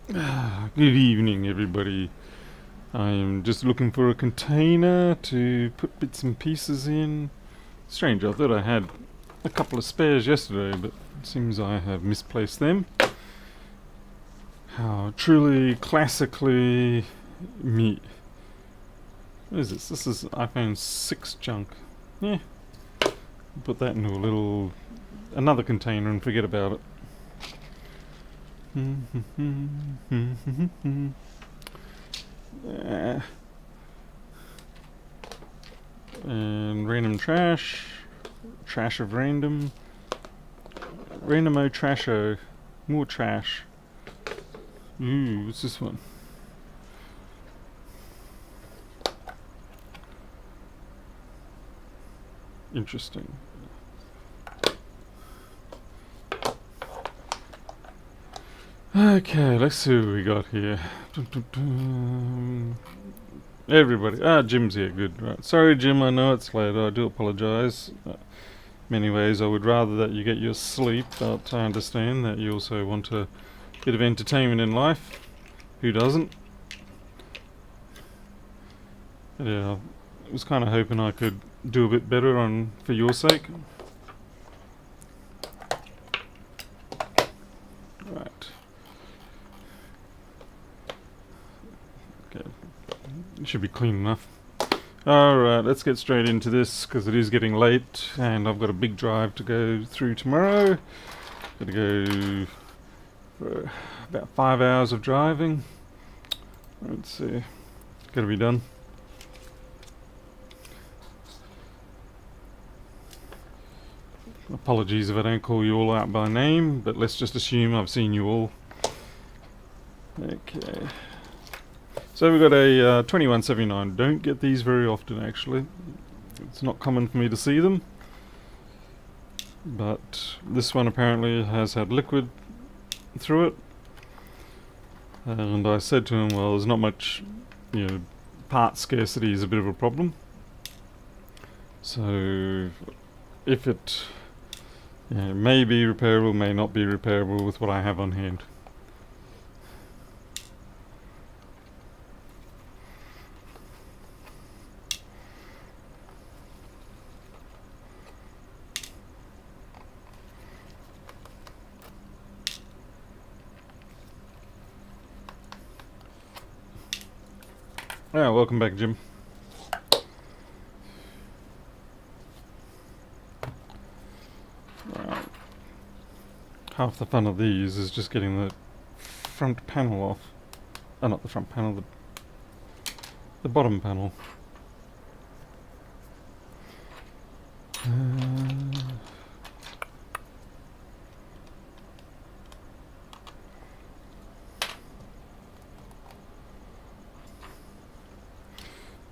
Good evening, everybody. I am just looking for a container to put bits and pieces in. Strange, I thought I had a couple of spares yesterday, but it seems I have misplaced them. How truly classically me. What is this? This is iPhone 6 junk. Yeah, put that into another container and forget about it. And random trash. Trash of random. Random-o trasho. More trash. Ooh, what's this one? Interesting. Okay, let's see what we got here. Everybody. Jim's here. Good. Right. Sorry, Jim. I know it's late. I do apologise. Many ways, I would rather that you get your sleep, but I understand that you also want a bit of entertainment in life. Who doesn't? Yeah, I was kind of hoping I could do a bit better for your sake. Right. Okay. It should be clean enough. Alright, let's get straight into this because it is getting late and I've got a big drive to go through tomorrow. Got to go for about 5 hours of driving. Let's see. Got to be done. Apologies if I don't call you all out by name, but let's just assume I've seen you all. Okay. So we've got a 2179. Don't get these very often, actually. It's not common for me to see them. But this one apparently has had liquid through it. And I said to him, well, there's not much, part scarcity is a bit of a problem. So if it may be repairable, may not be repairable with what I have on hand. Yeah, welcome back, Jim. Right. Half the fun of these is just getting the front panel off. Not the front panel, the bottom panel.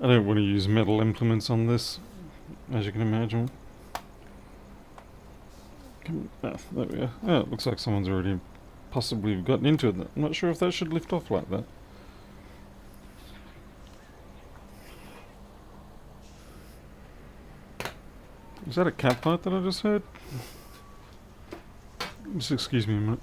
I don't want to use metal implements on this, as you can imagine. There we go. Oh, it looks like someone's already possibly gotten into it. I'm not sure if that should lift off like that. Is that a cat fight that I just heard? Just excuse me a minute.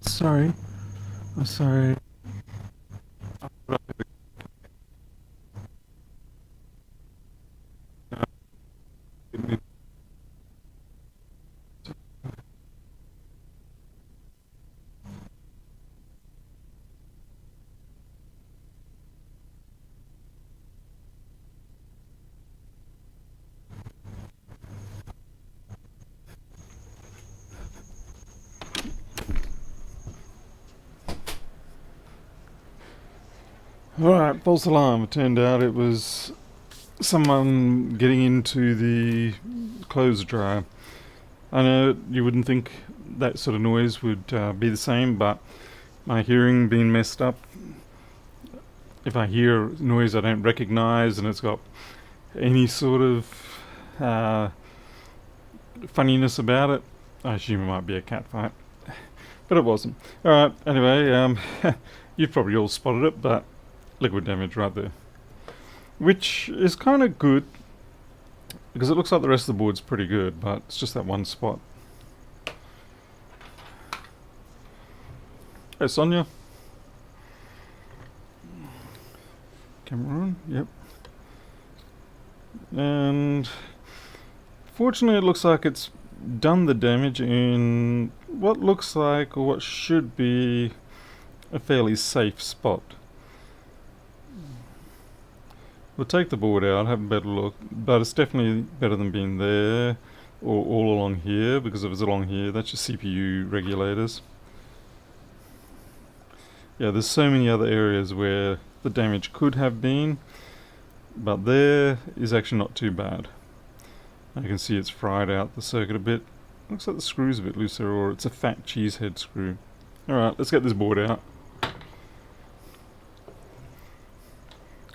Sorry. I'm sorry. Alright, false alarm. It turned out it was someone getting into the clothes dryer. I know you wouldn't think that sort of noise would be the same, but my hearing being messed up, if I hear noise I don't recognize and it's got any sort of funniness about it, I assume it might be a cat fight. But it wasn't. Alright, anyway, you've probably all spotted it, but liquid damage right there. which is kind of good because it looks like the rest of the board's pretty good, but it's just that one spot. Hey, Sonia. Camera on? Yep. And fortunately it looks like it's done the damage in what looks like, or what should be, a fairly safe spot. We'll take the board out, have a better look, but it's definitely better than being there or all along here, because if it's along here, that's your CPU regulators. Yeah, there's so many other areas where the damage could have been, but there is actually not too bad. You can see it's fried out the circuit a bit. Looks like the screw's a bit looser, or it's a fat cheese head screw. Alright, let's get this board out.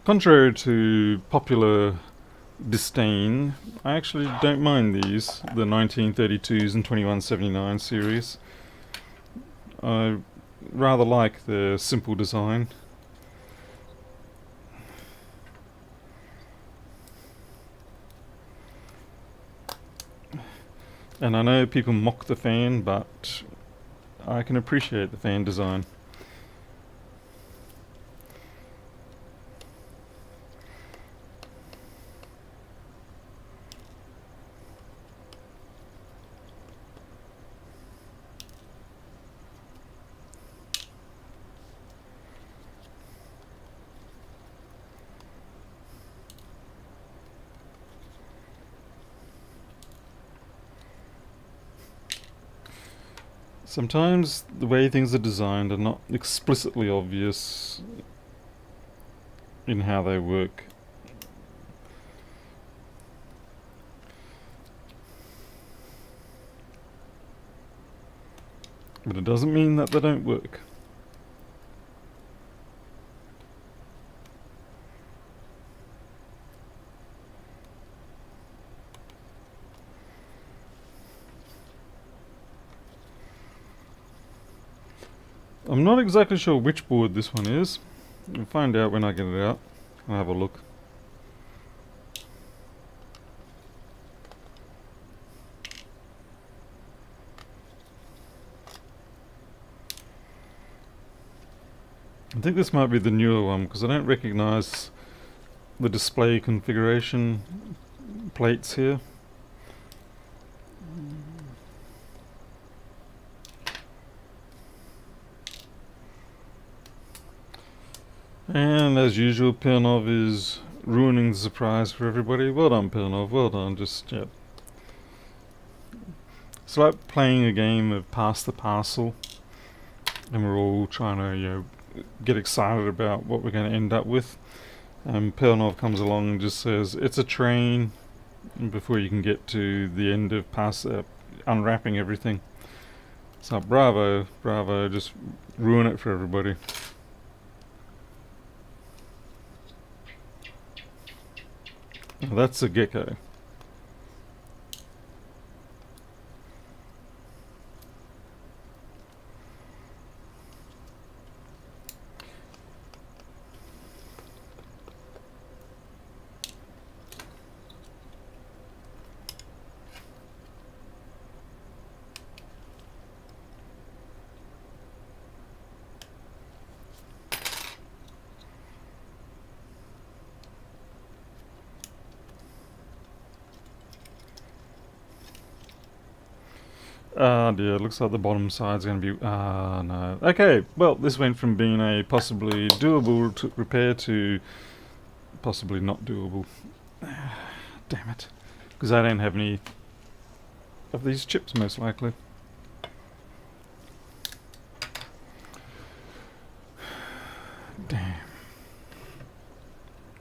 Contrary to popular disdain, I actually don't mind these, the 1932s and 2179 series. I rather like the simple design. And I know people mock the fan, but I can appreciate the fan design. Sometimes the way things are designed are not explicitly obvious in how they work. But it doesn't mean that they don't work. I'm not exactly sure which board this one is. We'll find out when I get it out. I'll have a look. I think this might be the newer one because I don't recognize the display configuration plates here. And as usual, Pernov is ruining the surprise for everybody. Well done, Pernov, well done. Just, yeah. It's like playing a game of pass the parcel, and we're all trying to, get excited about what we're going to end up with. And Pernov comes along and just says, it's a train, before you can get to the end of unwrapping everything. So bravo, bravo, just ruin it for everybody. Oh, that's a gecko. Ah dear, looks like the bottom side's going to be... Ah no. Okay, well this went from being a possibly doable repair to possibly not doable. Damn it. Because I don't have any of these chips most likely. Damn.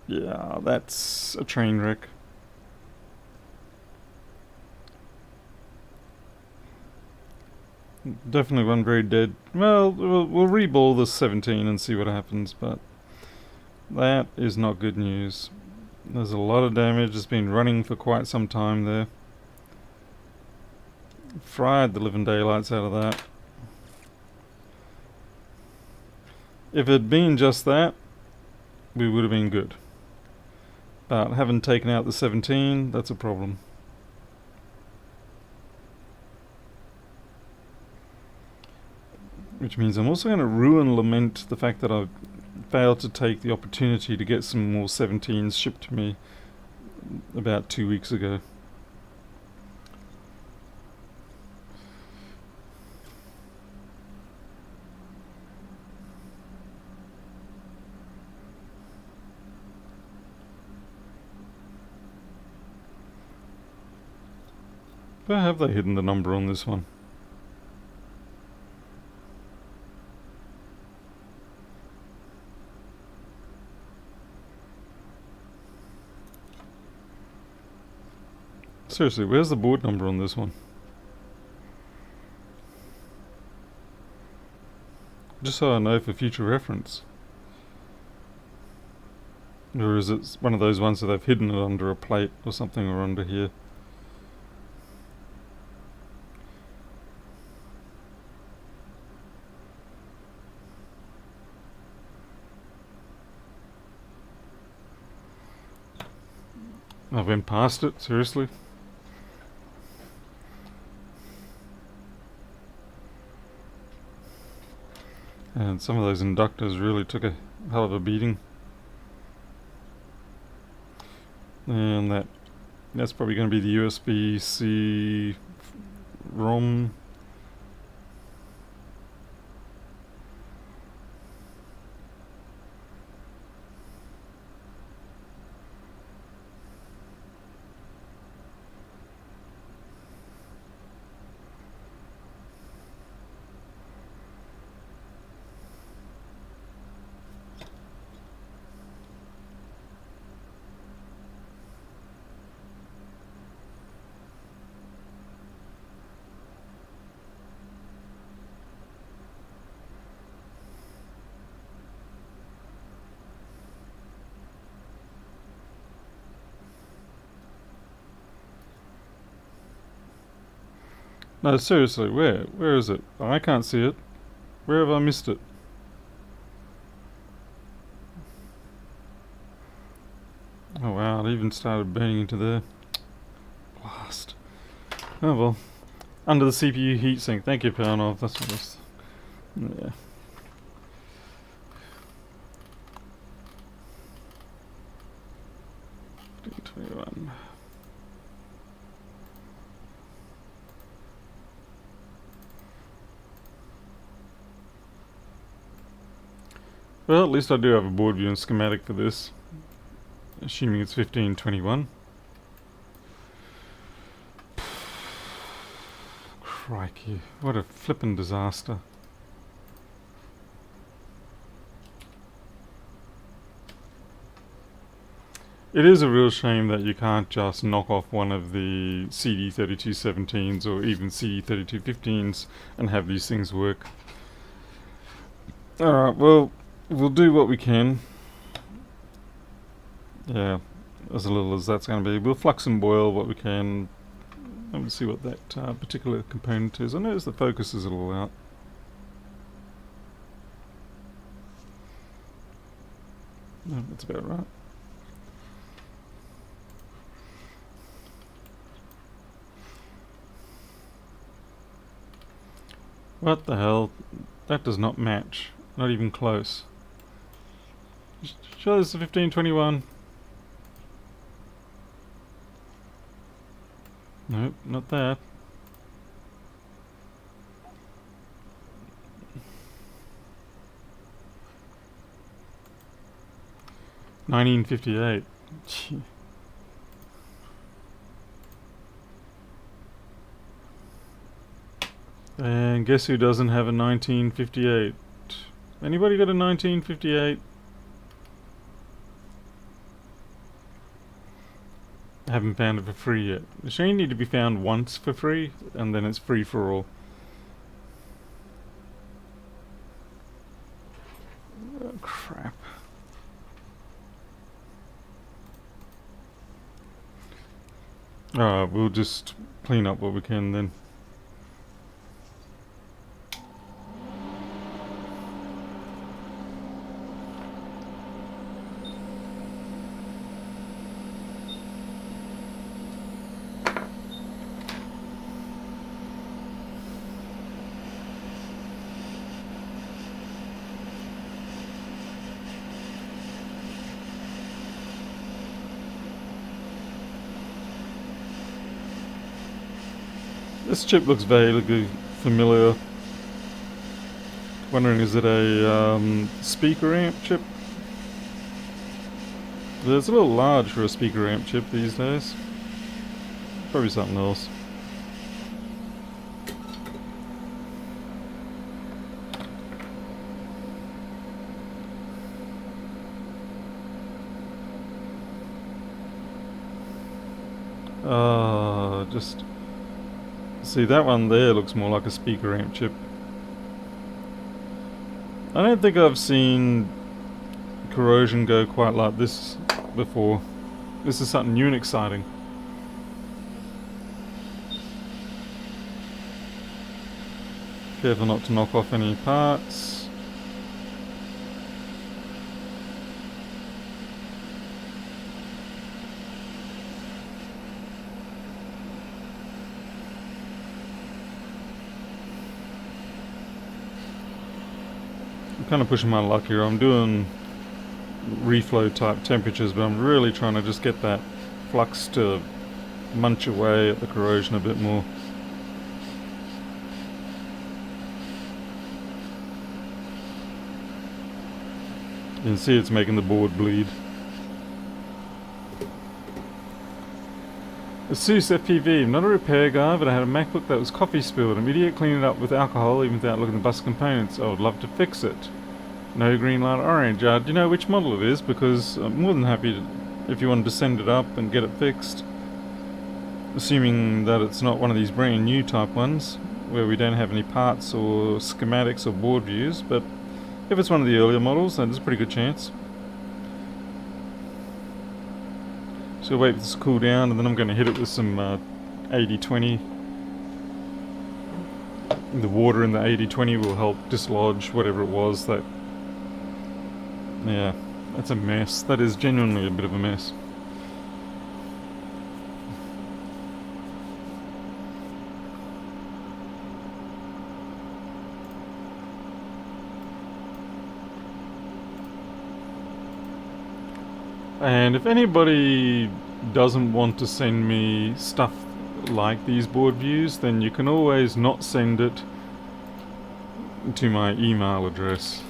Yeah, that's a train wreck. Definitely one very dead. Well, we'll reball this 17 and see what happens, but that is not good news. There's a lot of damage. It's been running for quite some time there. Fried the living daylights out of that. If it had been just that, we would have been good. But having taken out the 17, that's a problem. Which means I'm also going to lament the fact that I failed to take the opportunity to get some more 17s shipped to me about 2 weeks ago. Where have they hidden the number on this one? Seriously, where's the board number on this one? Just so I know for future reference. Or is it one of those ones that they've hidden it under a plate or something, or under here? I went past it, seriously? And some of those inductors really took a hell of a beating. And that's probably going to be the USB-C ROM. No, seriously, where? Where is it? Oh, I can't see it. Where have I missed it? Oh wow, it even started burning into there. Blast. Oh well. Under the CPU heatsink. Thank you, Pownov. That's what it was. Yeah. D21. Well, at least I do have a board view and schematic for this. Assuming it's 1521. Crikey, what a flippin' disaster. It is a real shame that you can't just knock off one of the CD3217s or even CD3215s and have these things work. Alright, well, we'll do what we can. Yeah, as little as that's going to be. We'll flux and boil what we can. And we'll see what that particular component is. I notice the focus is a little out. No, that's about right. What the hell? That does not match. Not even close. Show this to 1521. Nope, not that. $19.58. And guess who doesn't have a 1958? Anybody got a 1958? I haven't found it for free yet. The machine need to be found once for free, and then it's free for all. Oh, crap. We'll just clean up what we can then. This chip looks vaguely familiar. Wondering, is it a speaker amp chip? It's a little large for a speaker amp chip these days. Probably something else. Just see, that one there looks more like a speaker amp chip. I don't think I've seen corrosion go quite like this before. This is something new and exciting. Careful not to knock off any parts. I'm kind of pushing my luck here. I'm doing reflow type temperatures, but I'm really trying to just get that flux to munch away at the corrosion a bit more. You can see it's making the board bleed. Asus FPV, I'm not a repair guy, but I had a MacBook that was coffee spilled. An idiot cleaned it up with alcohol even without looking at the bus components. I would love to fix it. No green light orange. Do you know which model it is? Because I'm more than happy to, if you wanted to send it up and get it fixed. Assuming that it's not one of these brand new type ones, where we don't have any parts or schematics or board views, but if it's one of the earlier models, then there's a pretty good chance. So wait for this to cool down, and then I'm going to hit it with some 8020. The water in the 8020 will help dislodge whatever it was that... Yeah, that's a mess. That is genuinely a bit of a mess. And if anybody doesn't want to send me stuff like these board views, then you can always not send it to my email address.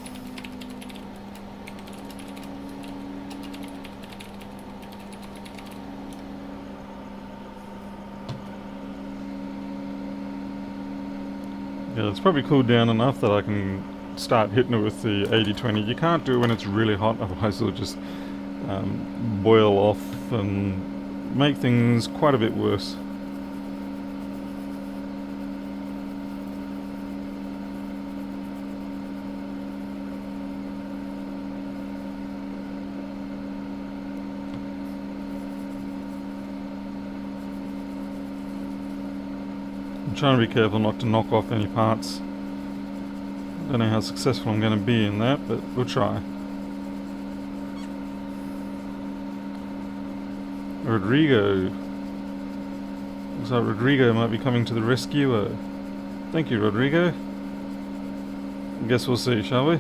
Yeah, it's probably cooled down enough that I can start hitting it with the 8020. You can't do it when it's really hot, otherwise it'll just boil off and make things quite a bit worse. I'm trying to be careful not to knock off any parts. Don't know how successful I'm going to be in that, but we'll try. Rodrigo. Looks like Rodrigo might be coming to the rescue. Thank you, Rodrigo. I guess we'll see, shall we?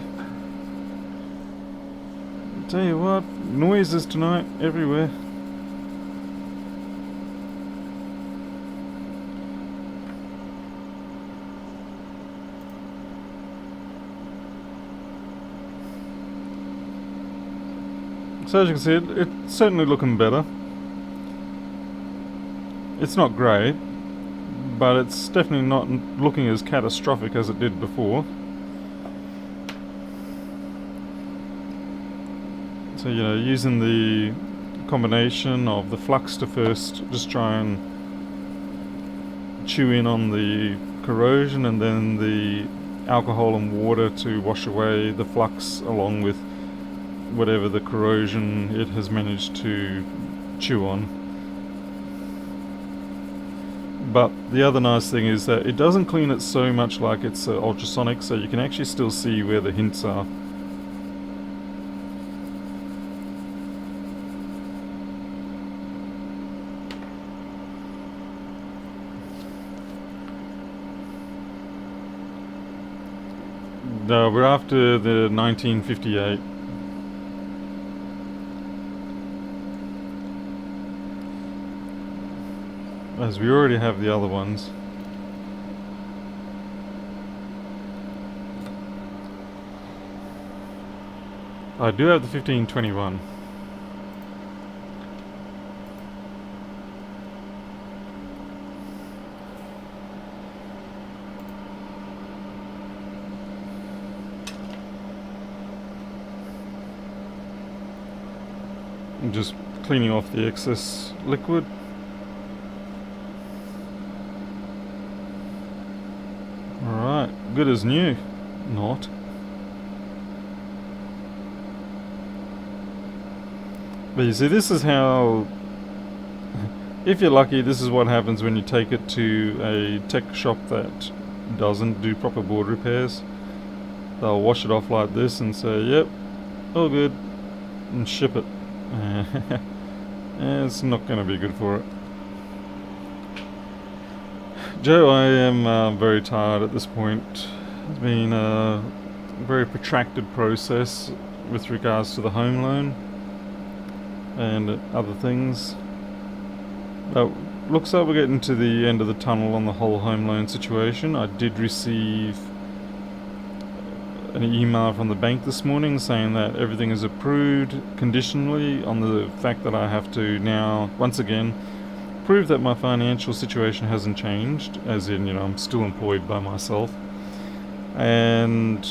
Tell you what, noises tonight everywhere. So as you can see, it's certainly looking better. It's not great, but it's definitely not looking as catastrophic as it did before. So, you know, using the combination of the flux to first just try and chew in on the corrosion, and then the alcohol and water to wash away the flux along with whatever the corrosion it has managed to chew on. But the other nice thing is that it doesn't clean it so much like it's ultrasonic, so you can actually still see where the hints are. No, we're after the 1958. As we already have the other ones. I do have the 1521. I'm just cleaning off the excess liquid. Alright, good as new. Not. But you see, this is how, if you're lucky, this is what happens when you take it to a tech shop that doesn't do proper board repairs. They'll wash it off like this and say, yep, all good, and ship it. It's not going to be good for it. Joe, I am very tired at this point. It's been a very protracted process with regards to the home loan and other things. But looks like we're getting to the end of the tunnel on the whole home loan situation. I did receive an email from the bank this morning saying that everything is approved conditionally on the fact that I have to now, once again, prove that my financial situation hasn't changed, as in, I'm still employed by myself, and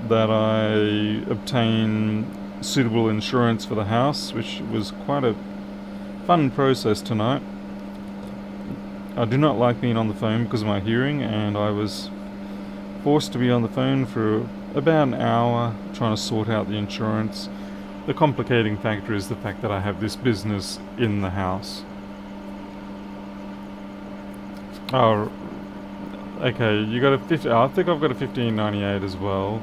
that I obtain suitable insurance for the house, which was quite a fun process tonight. I do not like being on the phone because of my hearing, and I was forced to be on the phone for about an hour trying to sort out the insurance. The complicating factor is the fact that I have this business in the house. Oh, okay, you got a 50. I think I've got a 1598 as well,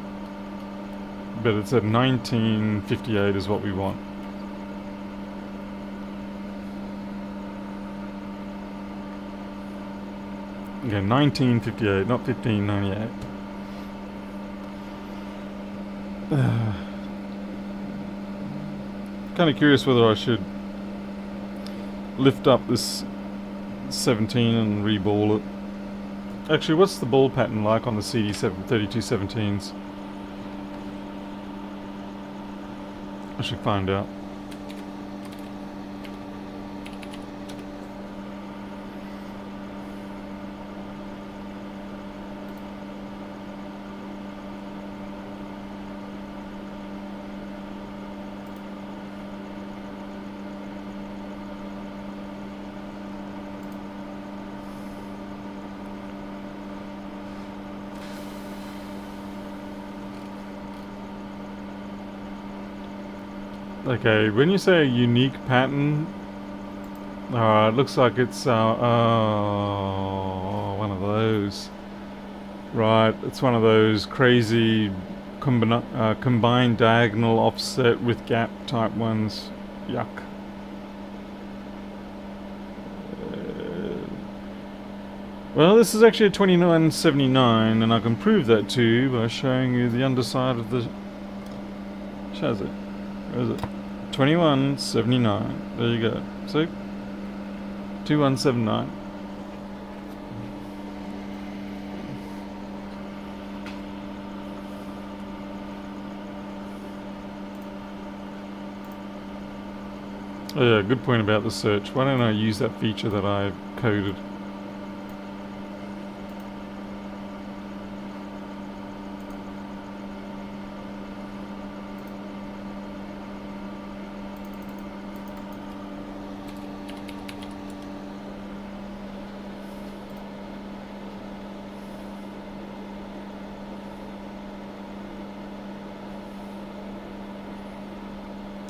but it's at 1958 is what we want. Okay, 1958, not 1598. Kind of curious whether I should lift up this 17 and reball it. Actually, what's the ball pattern like on the CD3217s? I should find out. Okay, when you say a unique pattern, it looks like it's one of those. Right, it's one of those crazy combined diagonal offset with gap type ones. Yuck. Well, this is actually a 2979, and I can prove that to you by showing you the underside of the chassis. Where is it? 2179. There you go. See? 2179. Oh yeah, good point about the search. Why don't I use that feature that I've coded?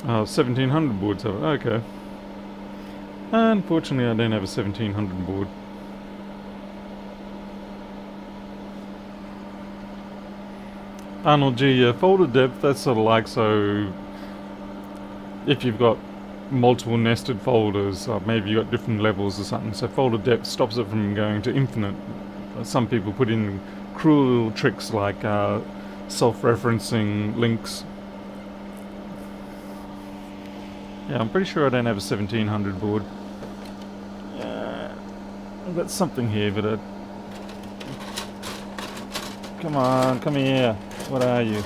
Oh, 1700 boards have it. Okay. Unfortunately, I don't have a 1700 board. Arnold G, folder depth, that's sort of like, so if you've got multiple nested folders, or maybe you've got different levels or something, so folder depth stops it from going to infinite. Some people put in cruel little tricks like self-referencing links. Yeah, I'm pretty sure I don't have a 1700 board. I've got something here, but come on, come here. What are you?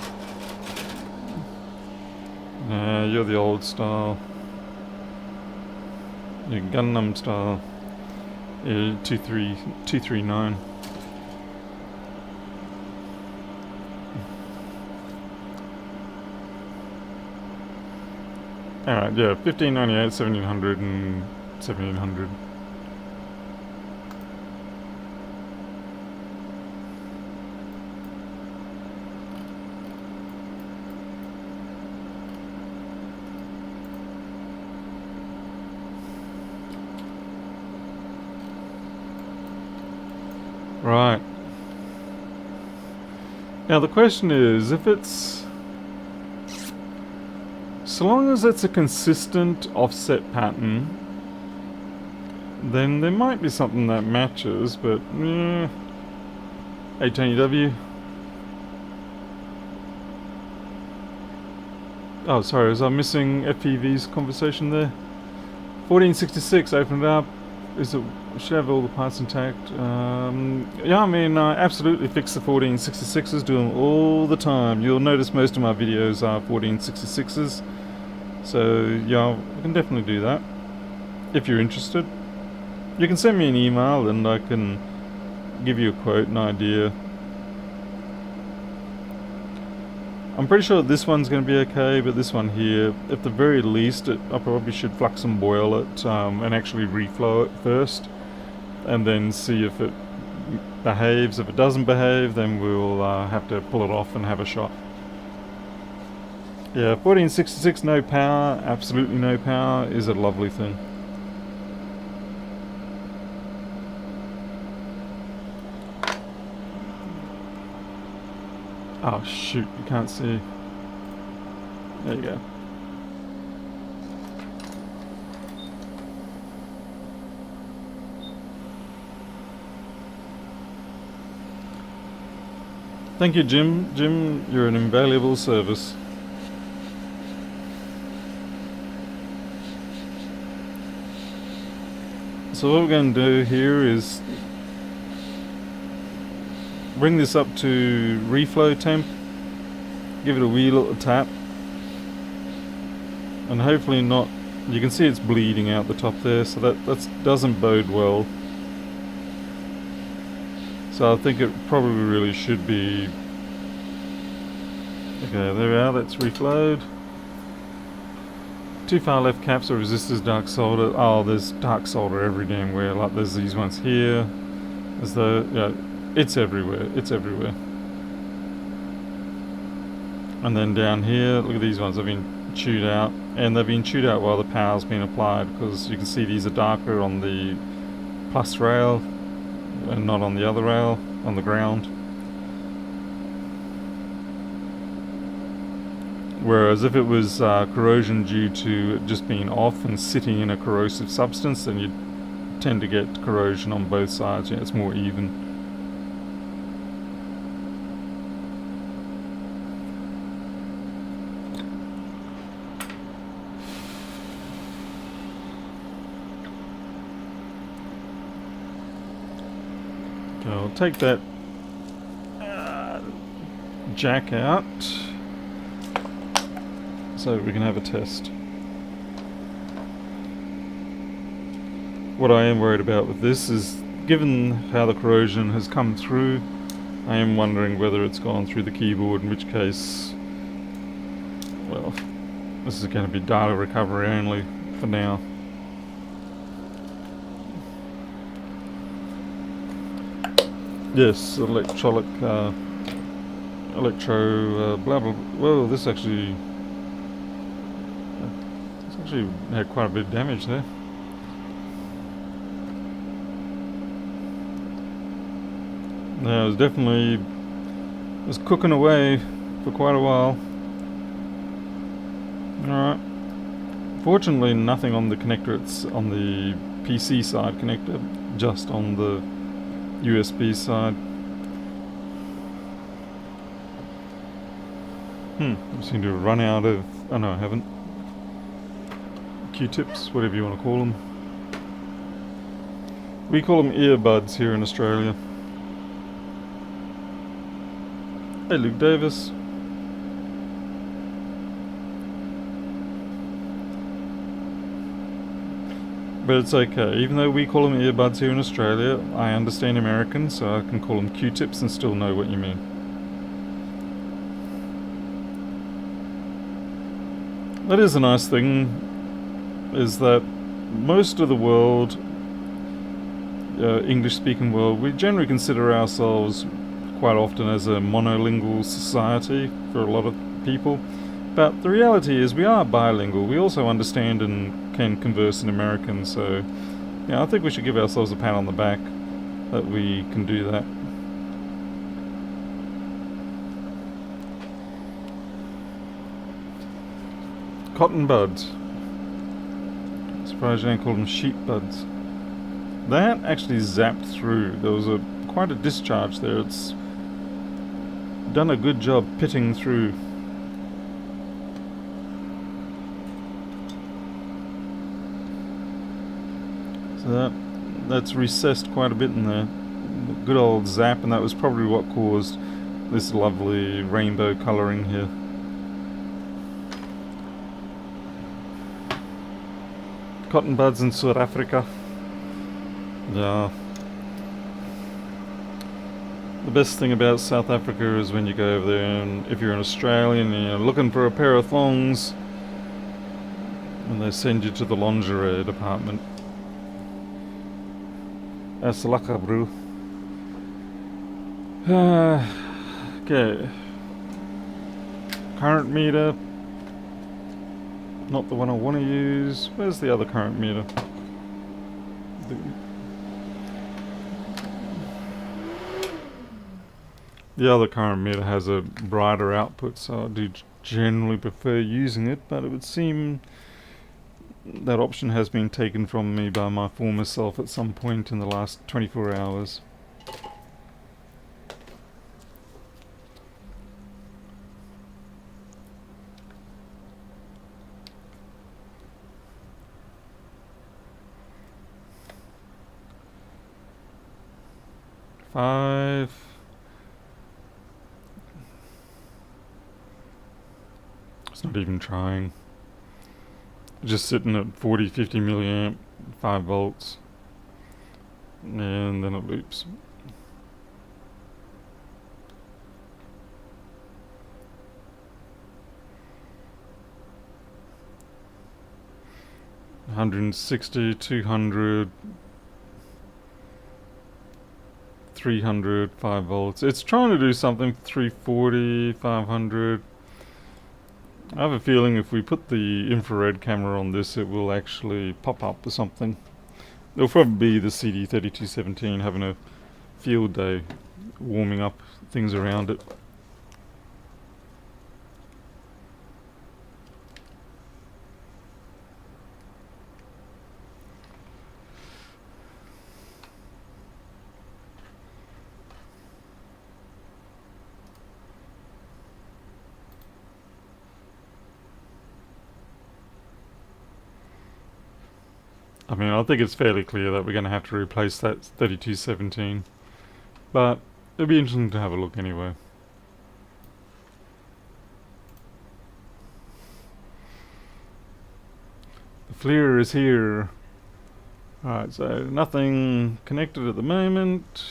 You're the old style. You're Gundam style. 239. Alright, yeah, 1598, 1700 and 1700. Right. Now the question is, if it's... so long as it's a consistent offset pattern, then there might be something that matches, but... A20W. Oh, sorry, was I missing FPV's conversation there? 1466, open it up. Should have all the parts intact. Yeah, I mean, I absolutely fix the 1466s, do them all the time. You'll notice most of my videos are 1466s. So, yeah, I can definitely do that. If you're interested. You can send me an email and I can give you a quote, an idea. I'm pretty sure this one's going to be okay, but this one here, at the very least, I probably should flux and boil it and actually reflow it first, and then see if it behaves. If it doesn't behave, then we'll have to pull it off and have a shot. Yeah, 1466, no power, absolutely no power, is a lovely thing. Oh shoot, you can't see. There you go. Thank you, Jim. Jim, you're an invaluable service. So what we're going to do here is bring this up to reflow temp, give it a wee little tap, and hopefully not, you can see it's bleeding out the top there, so that doesn't bode well. So I think it probably really should be, okay, there we are, let's reflowed. Two far left caps or resistors dark solder. Oh, there's dark solder every damn where, like there's these ones here, as though, yeah, it's everywhere, it's everywhere. And then down here, look at these ones, they've been chewed out, and they've been chewed out while the power's been applied, because you can see these are darker on the plus rail and not on the other rail, on the ground. Whereas if it was corrosion due to it just being off and sitting in a corrosive substance, then you'd tend to get corrosion on both sides. Yeah, it's more even. Okay, I'll take that jack out so we can have a test. What I am worried about with this is, given how the corrosion has come through, I am wondering whether it's gone through the keyboard, in which case, well, this is going to be data recovery only for now. Yes, electro blah blah. Whoa, this actually had quite a bit of damage there. No, it was cooking away for quite a while. Alright. Fortunately, nothing on the connector, it's on the PC side connector, just on the USB side. I seem to have run out of, oh no I haven't, Q-tips, whatever you want to call them. We call them earbuds here in Australia. Hey Luke Davis. But it's okay. Even though we call them earbuds here in Australia, I understand American, so I can call them Q-tips and still know what you mean. That is a nice thing, is that most of the world, English-speaking world, we generally consider ourselves quite often as a monolingual society for a lot of people. But the reality is we are bilingual. We also understand and can converse in American, so yeah, I think we should give ourselves a pat on the back that we can do that. Cotton buds. Surprised you don't call them sheep buds. That actually zapped through. There was quite a discharge there. It's done a good job pitting through. So that's recessed quite a bit in there. Good old zap, and that was probably what caused this lovely rainbow colouring here. Cotton buds in South Africa. Yeah. The best thing about South Africa is when you go over there, and if you're an Australian and you're looking for a pair of thongs, and they send you to the lingerie department. That's lekker, bro. Okay. Current meter. Not the one I want to use. Where's the other current meter? The other current meter has a brighter output, so I do generally prefer using it, but it would seem that option has been taken from me by my former self at some point in the last 24 hours. Five. It's not even trying. Just sitting at 40-50 milliamp, 5 volts, and then it loops. $160, 200, 300, 5 volts. It's trying to do something. 340, 500. I have a feeling if we put the infrared camera on this, it will actually pop up or something. It'll probably be the CD3217 having a field day, warming up things around it. I mean, I think it's fairly clear that we're going to have to replace that 3217, but it'll be interesting to have a look anyway. The FLIR is here. Alright, so nothing connected at the moment.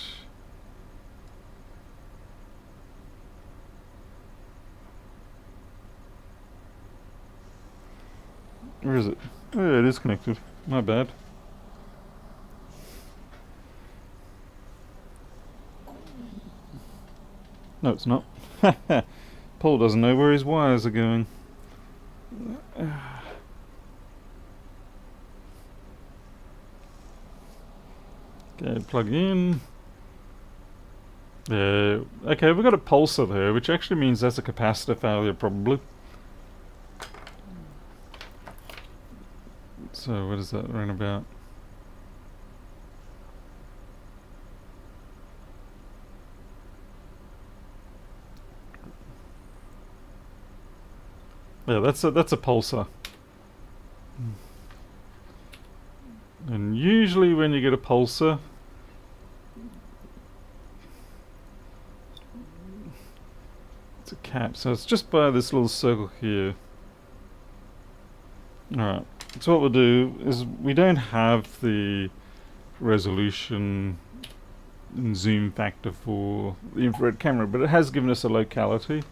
Where is it? Oh yeah, it is connected. My bad. No, it's not. Paul doesn't know where his wires are going. Okay, plug in. Yeah, okay, we've got a pulsar there, which actually means that's a capacitor failure, probably. So what is that around about? Yeah, that's a pulsar. And usually when you get a pulsar, it's a cap, so it's just by this little circle here. Alright. So what we'll do is, we don't have the resolution and zoom factor for the infrared camera, but it has given us a locality.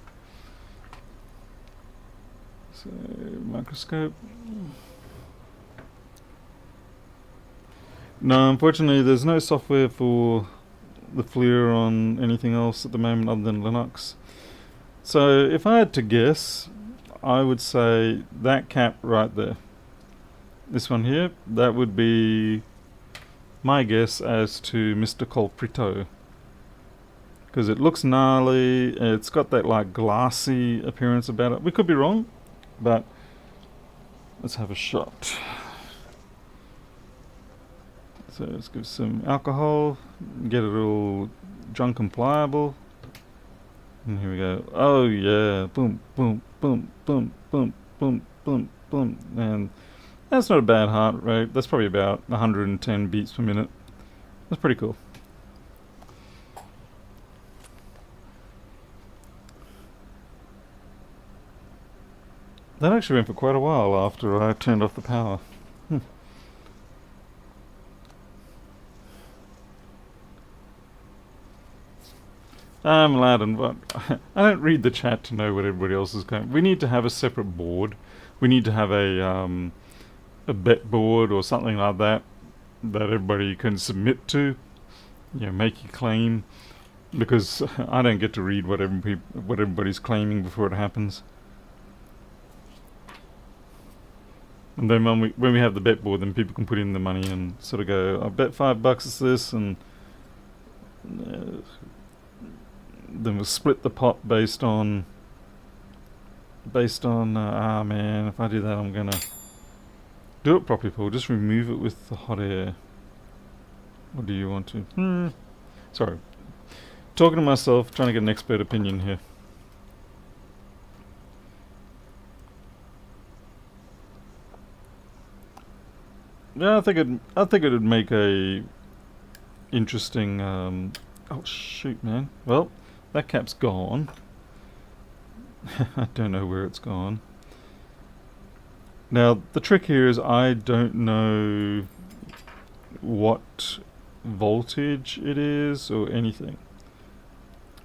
So microscope. No, unfortunately there's no software for the FLIR on anything else at the moment other than Linux. So if I had to guess, I would say that cap right there, this one here, that would be my guess as to Mr. Colprito, because it looks gnarly. It's got that like glassy appearance about it. We could be wrong, but let's have a shot. So let's give some alcohol, get it all drunk and pliable. And here we go. Oh yeah, boom, boom, boom, boom, boom, boom, boom, boom. And that's not a bad heart rate. That's probably about 110 beats per minute. That's pretty cool. That actually went for quite a while after I turned off the power. I'm Aladdin, but I don't read the chat to know what everybody else is going. We need to have a separate board. We need to have a bet board or something like that that everybody can submit to. You know, make your claim, because I don't get to read what everybody's claiming before it happens. And then when we have the bet board, then people can put in the money and sort of go, I bet $5 is this, and then we'll split the pot based on ah man, if I do that I'm gonna do it properly, Paul. Just remove it with the hot air. Or do you want to? Sorry, talking to myself, trying to get an expert opinion here. Yeah, I think it'd make a interesting. Oh shoot, man. Well, that cap's gone. I don't know where it's gone. Now the trick here is I don't know what voltage it is or anything,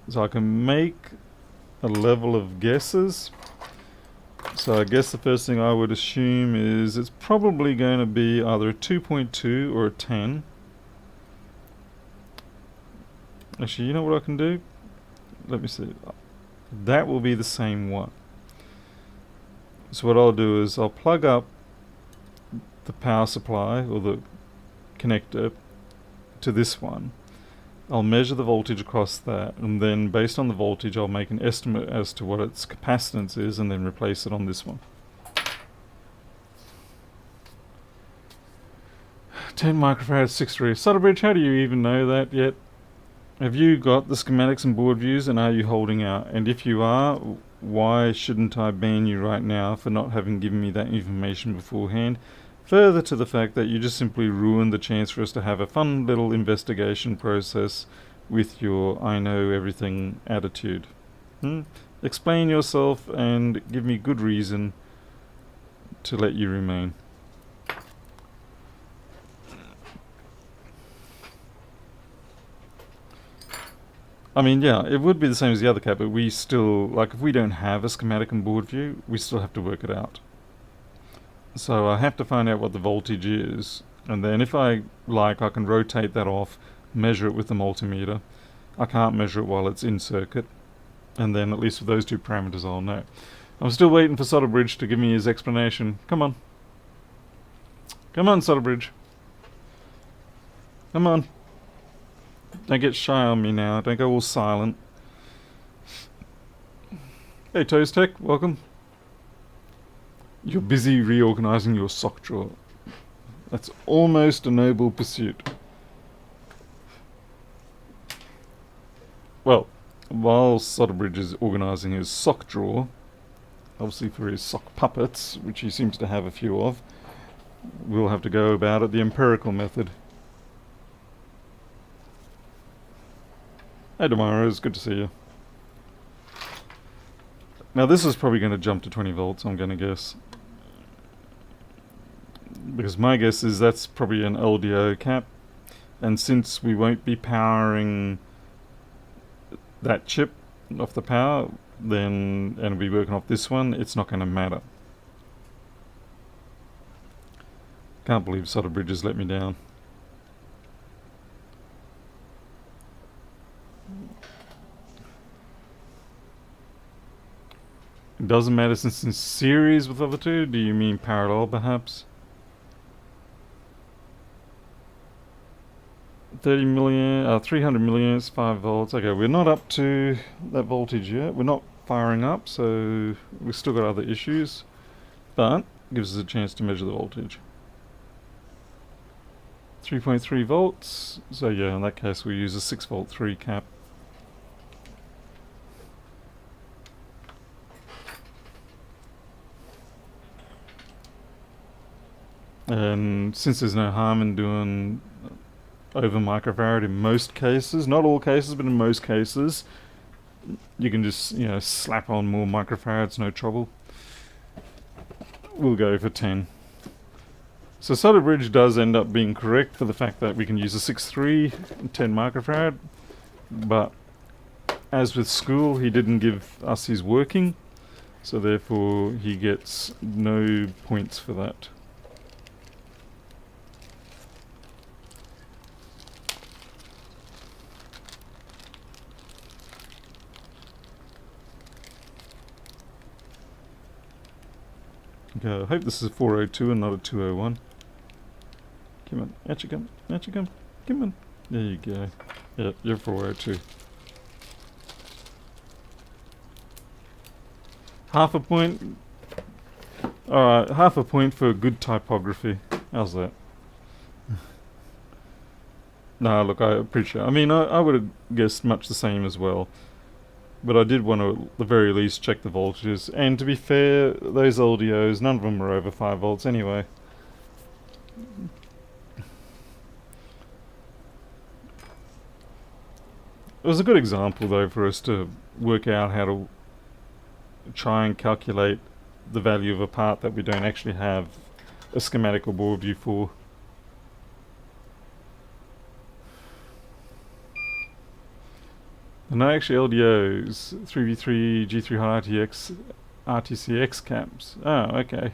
so I can make a level of guesses. So I guess the first thing I would assume is it's probably going to be either a 2.2 or a 10. Actually, you know what I can do? Let me see. That will be the same one. So what I'll do is I'll plug up the power supply or the connector to this one. I'll measure the voltage across that, and then based on the voltage I'll make an estimate as to what its capacitance is, and then replace it on this one. 10 microfarads, 6.3. Sutterbridge, how do you even know that yet? Have you got the schematics and board views, and are you holding out? And if you are, why shouldn't I ban you right now for not having given me that information beforehand? Further to the fact that you just simply ruined the chance for us to have a fun little investigation process with your I know everything attitude. Explain yourself and give me good reason to let you remain. I mean, yeah, it would be the same as the other cap, but we still, like, if we don't have a schematic and board view, we still have to work it out. So I have to find out what the voltage is, and then if I like, I can rotate that off, measure it with the multimeter. I can't measure it while it's in circuit, and then at least with those two parameters I'll know. I'm still waiting for Sutterbridge to give me his explanation. Come on. Come on, Sutterbridge. Come on. Don't get shy on me now. Don't go all silent. Hey, Toast Tech, welcome. You're busy reorganizing your sock drawer. That's almost a noble pursuit. Well, while Sutterbridge is organizing his sock drawer, obviously for his sock puppets, which he seems to have a few of, we'll have to go about it the empirical method. Hey Demara, it's good to see you. Now this is probably going to jump to 20 volts, I'm going to guess. because my guess is that's probably an LDO cap, and since we won't be powering that chip off the power, then and we'll be working off this one, it's not going to matter. Can't believe solder bridges let me down. It doesn't matter since it's in series with the other two. Do you mean parallel perhaps? 30 milliamp, 300 milliamps, 5 volts. Okay, we're not up to that voltage yet. We're not firing up, so we've still got other issues, but it gives us a chance to measure the voltage. 3.3 volts, so yeah, in that case we use a 6 volt 3 cap. And since there's no harm in doing over microfarad in most cases, not all cases, but in most cases, you can just, you know, slap on more microfarads, no trouble. We'll go for 10. So solder bridge does end up being correct for the fact that we can use a 6.3 10 microfarad, but as with school, he didn't give us his working, so therefore he gets no points for that. Okay, I hope this is a 402 and not a 201. Come on, out you come, out you come, come on. There you go. Yeah, you're 402. Half a point. Alright, half a point for good typography. How's that? No, look, I appreciate it. I mean, I would have guessed much the same as well. But I did want to, at the very least, check the voltages. And to be fair, those LDOs, none of them were over 5 volts anyway. It was a good example, though, for us to work out how to try and calculate the value of a part that we don't actually have a schematic or board view for. And no actually LDOs, 3v3, G3 high RTX, RTCX caps. Oh, okay.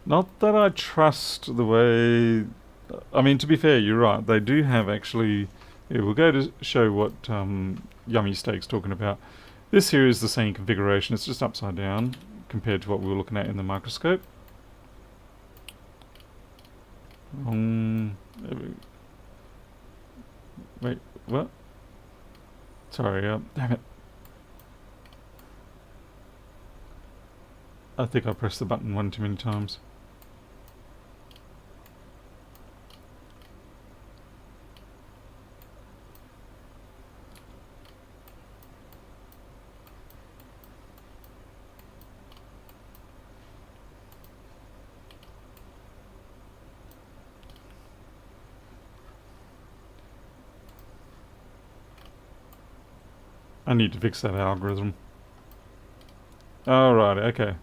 Not that I trust the way... I mean, to be fair, you're right. They do have actually... Yeah, we'll go to show what Yummy Steak's talking about. This here is the same configuration. It's just upside down compared to what we were looking at in the microscope. Wait, what? Sorry, damn it. I think I pressed the button one too many times. I need to fix that algorithm. Alright, okay.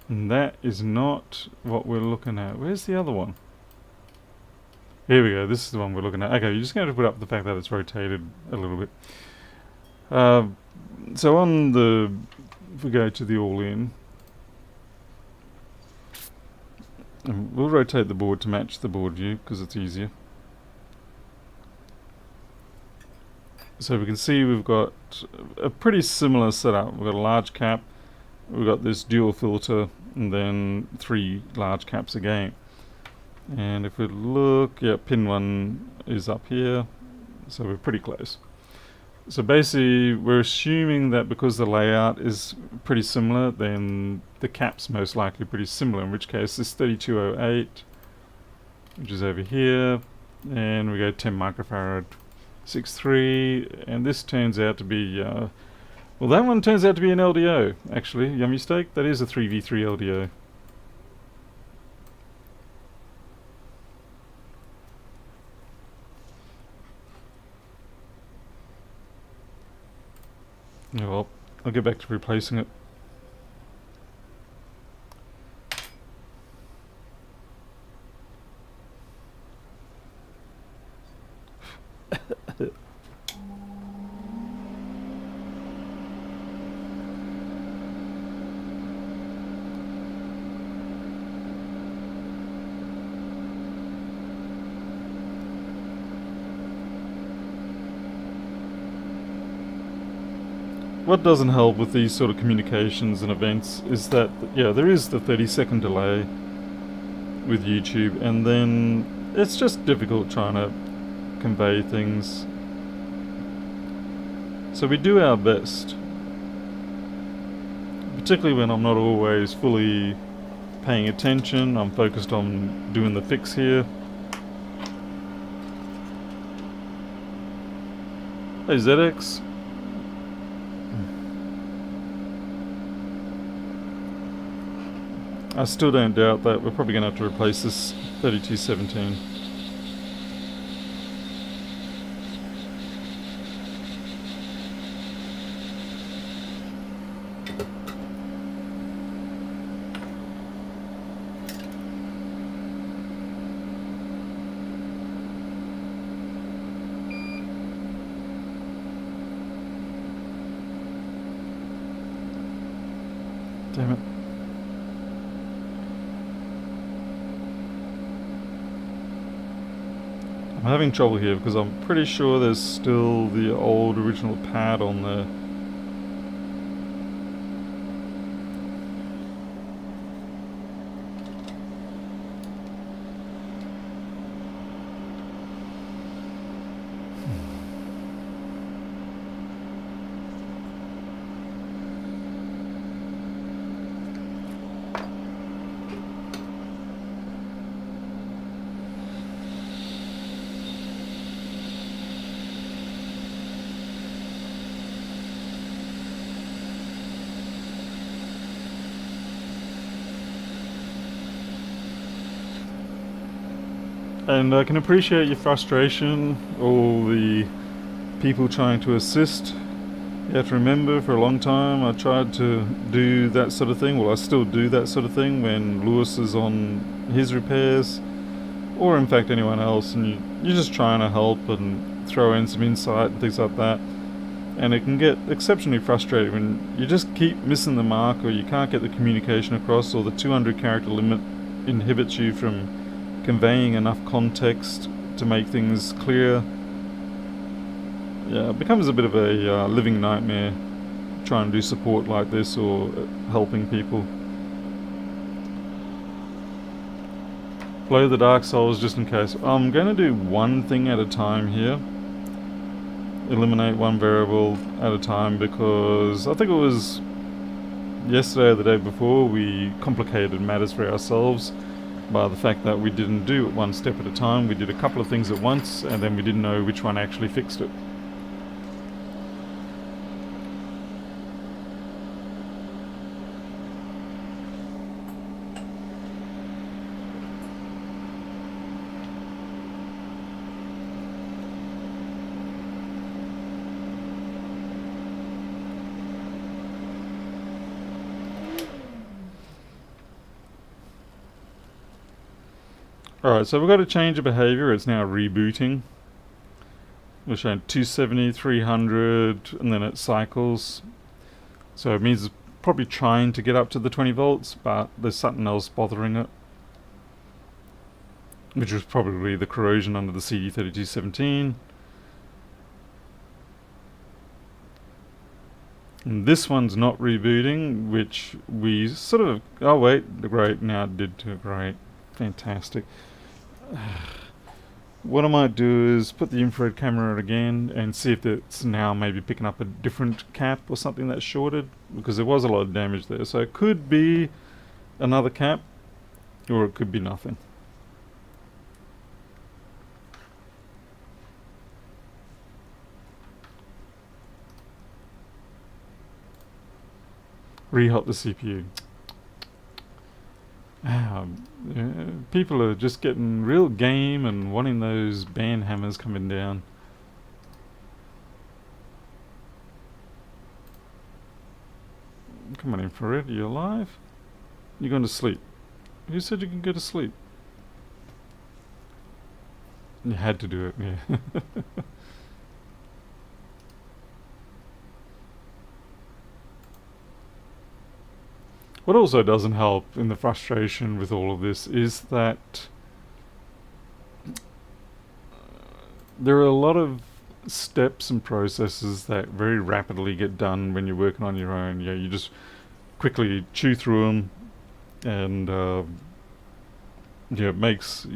And that is not what we're looking at. Where's the other one? Here we go, this is the one we're looking at. Okay, you're just going to put up the fact that it's rotated a little bit. So on the... If we go to the all-in, we'll rotate the board to match the board view, because it's easier. So we can see we've got a pretty similar setup. We've got a large cap, we've got this dual filter, and then 3 large caps again. And if we look, yeah, pin 1 is up here, so we're pretty close. So basically, we're assuming that because the layout is pretty similar, then the cap's most likely pretty similar, in which case this 3208, which is over here, and we go 10 microfarad. 6.3, and this turns out to be, well, that one turns out to be an LDO, actually. Yummy Steak, that is a 3v3 LDO. Yeah, well, I'll get back to replacing it. What doesn't help with these sort of communications and events is that, yeah, there is the 30-second delay with YouTube, and then it's just difficult trying to convey things. So we do our best, particularly when I'm not always fully paying attention. I'm focused on doing the fix here. Hey ZX. I still don't doubt that we're probably going to have to replace this 3217. Damn it. I'm having trouble here because I'm pretty sure there's still the old original pad on there. And I can appreciate your frustration, all the people trying to assist. You have to remember, for a long time I tried to do that sort of thing. Well, I still do that sort of thing when Lewis is on his repairs, or in fact anyone else, and you're just trying to help and throw in some insight and things like that. And it can get exceptionally frustrating when you just keep missing the mark, or you can't get the communication across, or the 200 character limit inhibits you from conveying enough context to make things clear. Yeah, it becomes a bit of a living nightmare trying to do support like this or helping people. Blow the Dark Souls just in case. I'm going to do one thing at a time here. Eliminate one variable at a time, because I think it was yesterday or the day before we complicated matters for ourselves by the fact that we didn't do it one step at a time. We did a couple of things at once and then we didn't know which one actually fixed it. Alright, so we've got a change of behavior. It's now rebooting. We're showing 270, 300, and then it cycles. So it means it's probably trying to get up to the 20 volts, but there's something else bothering it, which was probably the corrosion under the CD3217. And this one's not rebooting, which we sort of... Oh wait, great, now it did too. Great, fantastic. What I might do is put the infrared camera again and see if it's now maybe picking up a different cap or something that's shorted, because there was a lot of damage there. So it could be another cap, or it could be nothing. Rehot the CPU. People are just getting real game and wanting those band hammers coming down. Come on, infrared, are you alive? You're going to sleep. Who said you can go to sleep? You had to do it, yeah. What also doesn't help in the frustration with all of this is that there are a lot of steps and processes that very rapidly get done when you're working on your own. Yeah, you just quickly chew through them, and yeah, it makes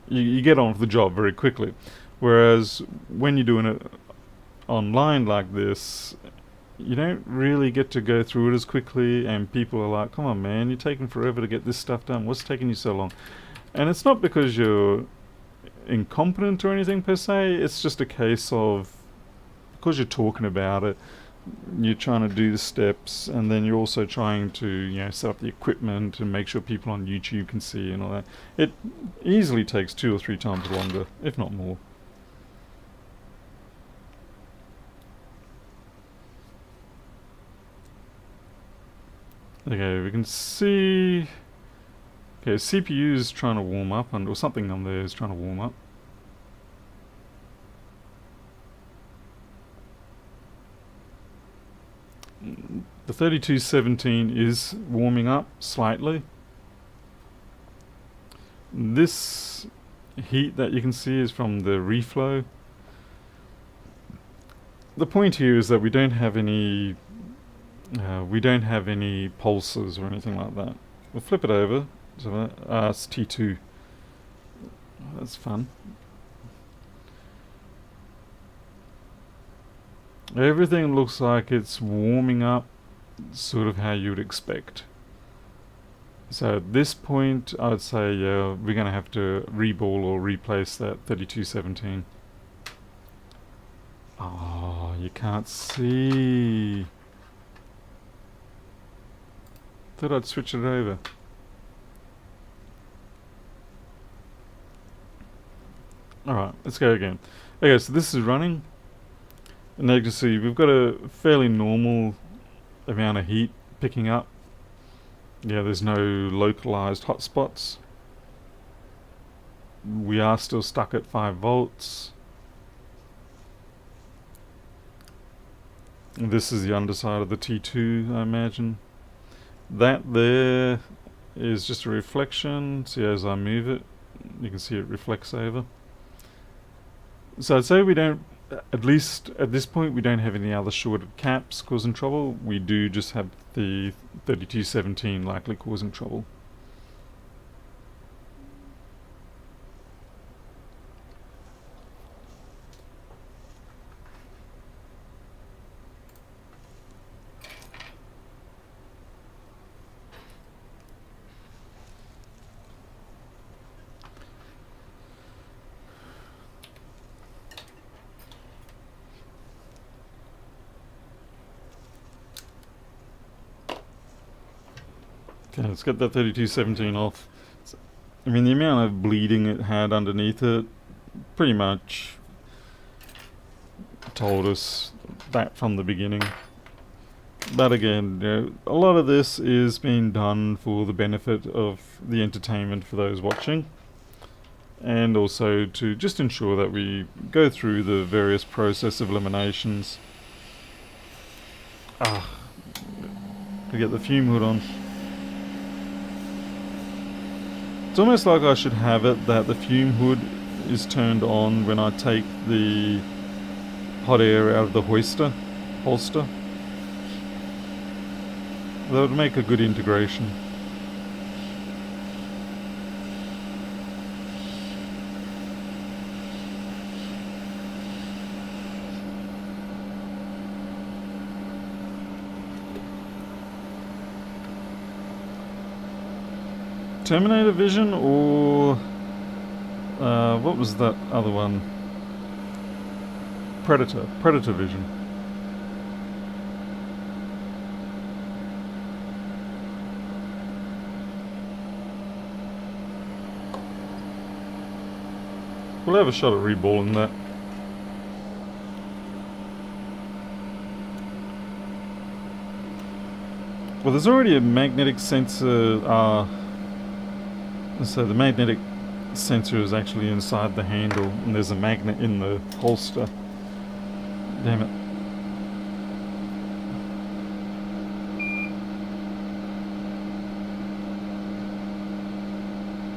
you get on with the job very quickly. Whereas when you're doing it online like this, you don't really get to go through it as quickly, and people are like, come on man, you're taking forever to get this stuff done, what's taking you so long? And it's not because you're incompetent or anything per se, it's just a case of, because you're talking about it, you're trying to do the steps, and then you're also trying to, you know, set up the equipment and make sure people on YouTube can see and all that. It easily takes 2 or 3 times longer, if not more. Okay, we can see... Okay, CPU is trying to warm up, or something on there is trying to warm up. The 3217 is warming up slightly. This heat that you can see is from the reflow. The point here is that we don't have any pulses or anything like that. We'll flip it over. So it's T2. That's fun. Everything looks like it's warming up, sort of how you would expect. So at this point, I would say we're going to have to reball or replace that 3217. Oh, you can't see. Thought I'd switch it over. Alright, let's go again. Okay, so this is running. And you can see we've got a fairly normal amount of heat picking up. Yeah, there's no localized hotspots. We are still stuck at 5 volts. And this is the underside of the T2, I imagine. That there is just a reflection. See, as I move it, you can see it reflects over. So I'd say we don't, at least at this point, we don't have any other shorted caps causing trouble. We do just have the 3217 likely causing trouble. Okay, let's get that 3217 off. I mean, the amount of bleeding it had underneath it pretty much told us that from the beginning. But again, you know, a lot of this is being done for the benefit of the entertainment for those watching, and also to just ensure that we go through the various process of eliminations. To get the fume hood on. It's almost like I should have it that the fume hood is turned on when I take the hot air out of the holster. That would make a good integration. Terminator Vision, or what was that other one? Predator Vision. We'll have a shot at reballing that. Well, there's already a magnetic sensor. So the magnetic sensor is actually inside the handle, and there's a magnet in the holster. Damn it.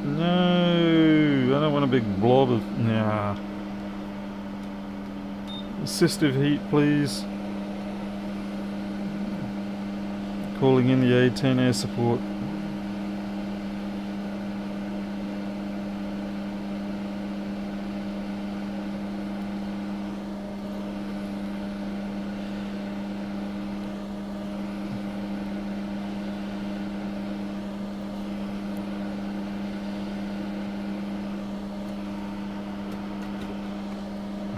No, I don't want a big blob of... Nah. Assistive heat, please. Calling in the A10 air support.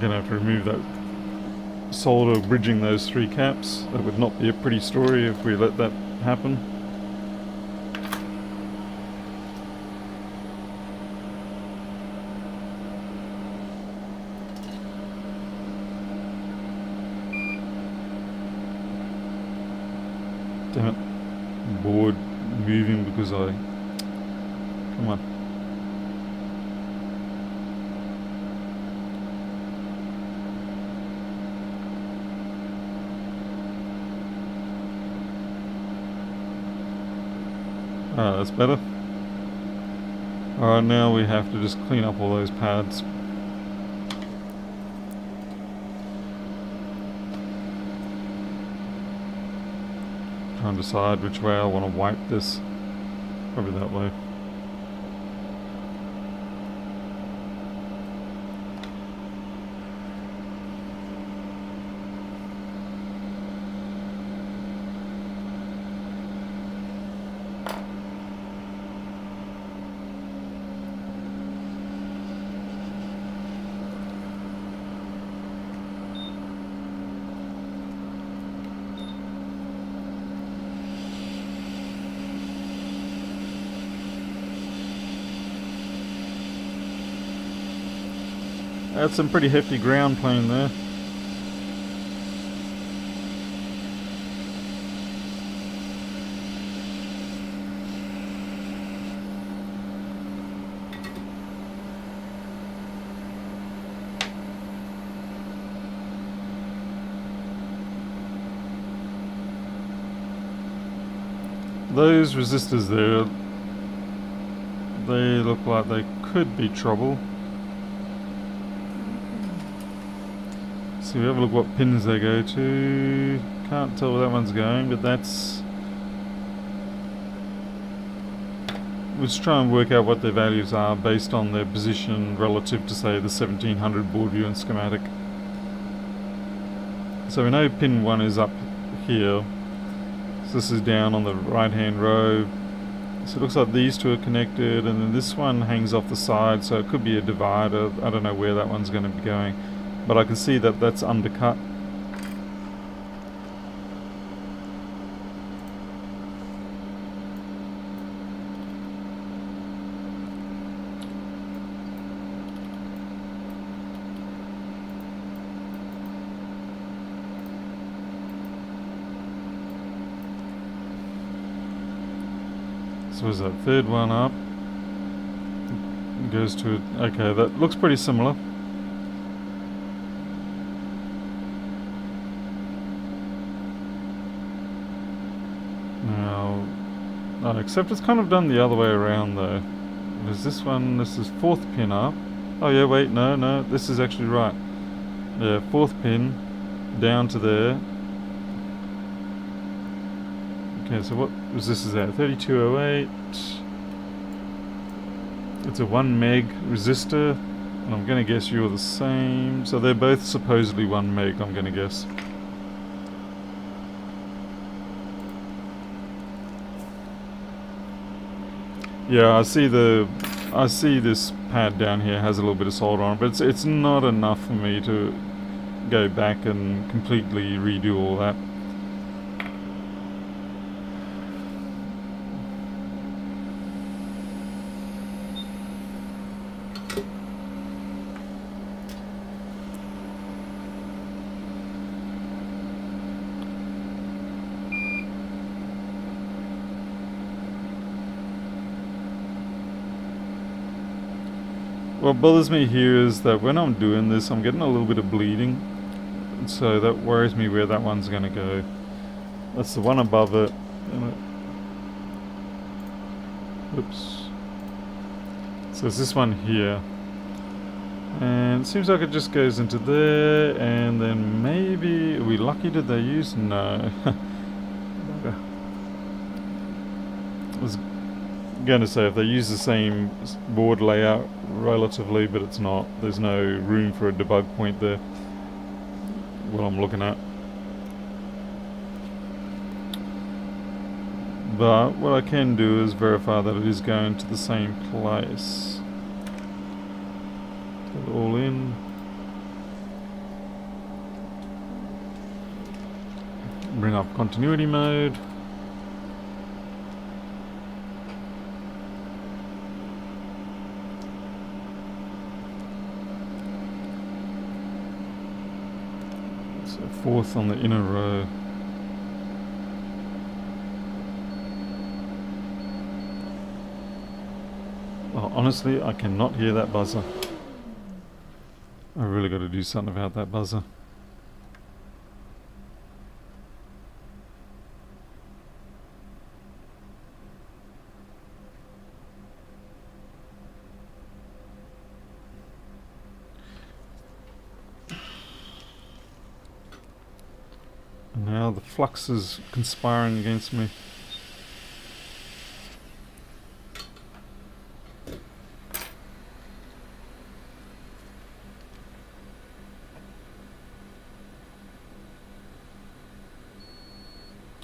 Gonna have to remove that solder bridging those three caps. That would not be a pretty story if we let that happen. Damn it. Board moving because I... Come on. Alright, that's better. Alright, now we have to just clean up all those pads. Trying to decide which way I want to wipe this. Probably that way. That's some pretty hefty ground plane there. Those resistors there, they look like they could be trouble. So we have a look what pins they go to. Can't tell where that one's going, but that's... Let's try and work out what their values are based on their position relative to, say, the 1700 board view and schematic. So we know pin 1 is up here. So this is down on the right hand row. So it looks like these two are connected, and then this one hangs off the side, so it could be a divider. I don't know where that one's going to be going. But I can see that that's undercut. So is that third one up? It goes to... Okay, that looks pretty similar. Except it's kind of done the other way around though. There's this one, this is 4th pin up. Oh yeah, wait, no, this is actually right. Yeah, 4th pin down to there. Okay, so what resistors there? 3208. It's a 1 meg resistor. And I'm going to guess you're the same. So they're both supposedly 1 meg, I'm going to guess. Yeah, I see this pad down here has a little bit of solder on it, but it's not enough for me to go back and completely redo all that. What bothers me here is that when I'm doing this, I'm getting a little bit of bleeding. So that worries me where that one's going to go. That's the one above it. Oops. So it's this one here. And it seems like it just goes into there, and then maybe... Are we lucky? Did they use? No. I was going to say if they use the same board layout relatively, but it's not. There's no room for a debug point there. What I'm looking at. But what I can do is verify that it is going to the same place. Get it all in. Bring up continuity mode. So fourth on the inner row. Oh, honestly, I cannot hear that buzzer. I really got to do something about that buzzer. And now the flux is conspiring against me.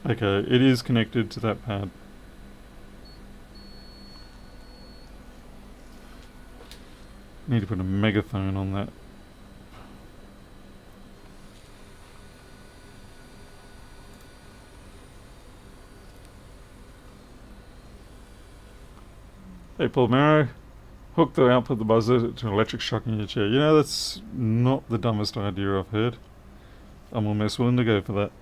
Okay, it is connected to that pad. Need to put a megaphone on that. Hey Paul Marrow, hook the output of the buzzer to an electric shock in your chair. You know, that's not the dumbest idea I've heard. I'm almost willing to go for that.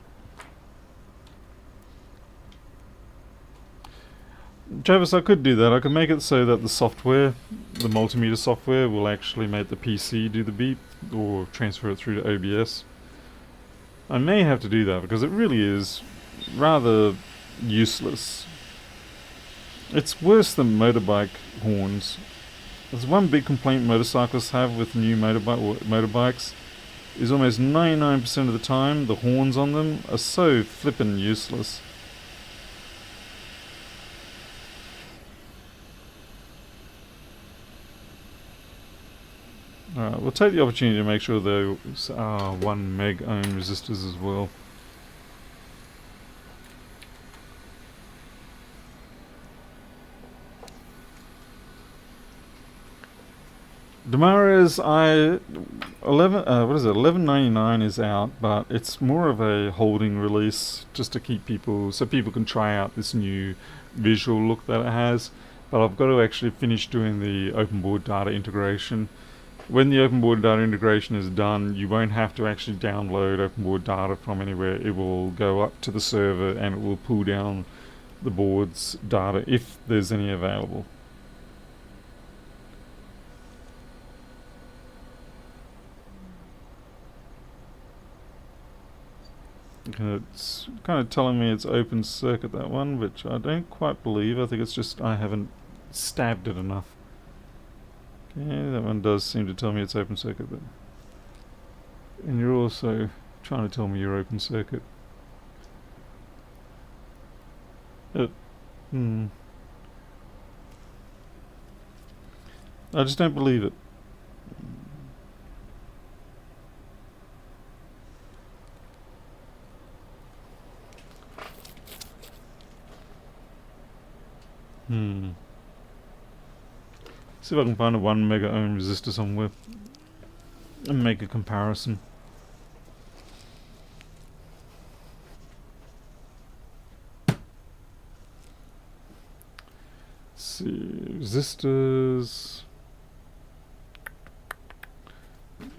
Travis, I could do that. I could make it so that the software, the multimeter software, will actually make the PC do the beep or transfer it through to OBS. I may have to do that because it really is rather useless. It's worse than motorbike horns. There's one big complaint motorcyclists have with new motorbikes is almost 99% of the time the horns on them are so flippin' useless. Alright, we'll take the opportunity to make sure those are 1 meg ohm resistors as well. Damares, what is it? 11.99 is out, but it's more of a holding release just to keep people, so people can try out this new visual look that it has. But I've got to actually finish doing the open board data integration. When the open board data integration is done, you won't have to actually download open board data from anywhere. It will go up to the server and it will pull down the board's data if there's any available. It's kind of telling me it's open circuit, that one, which I don't quite believe. I think it's just I haven't stabbed it enough. Okay, that one does seem to tell me it's open circuit, but... And you're also trying to tell me you're open circuit. I just don't believe it. See if I can find a 1 mega ohm resistor somewhere and make a comparison. Let's see, resistors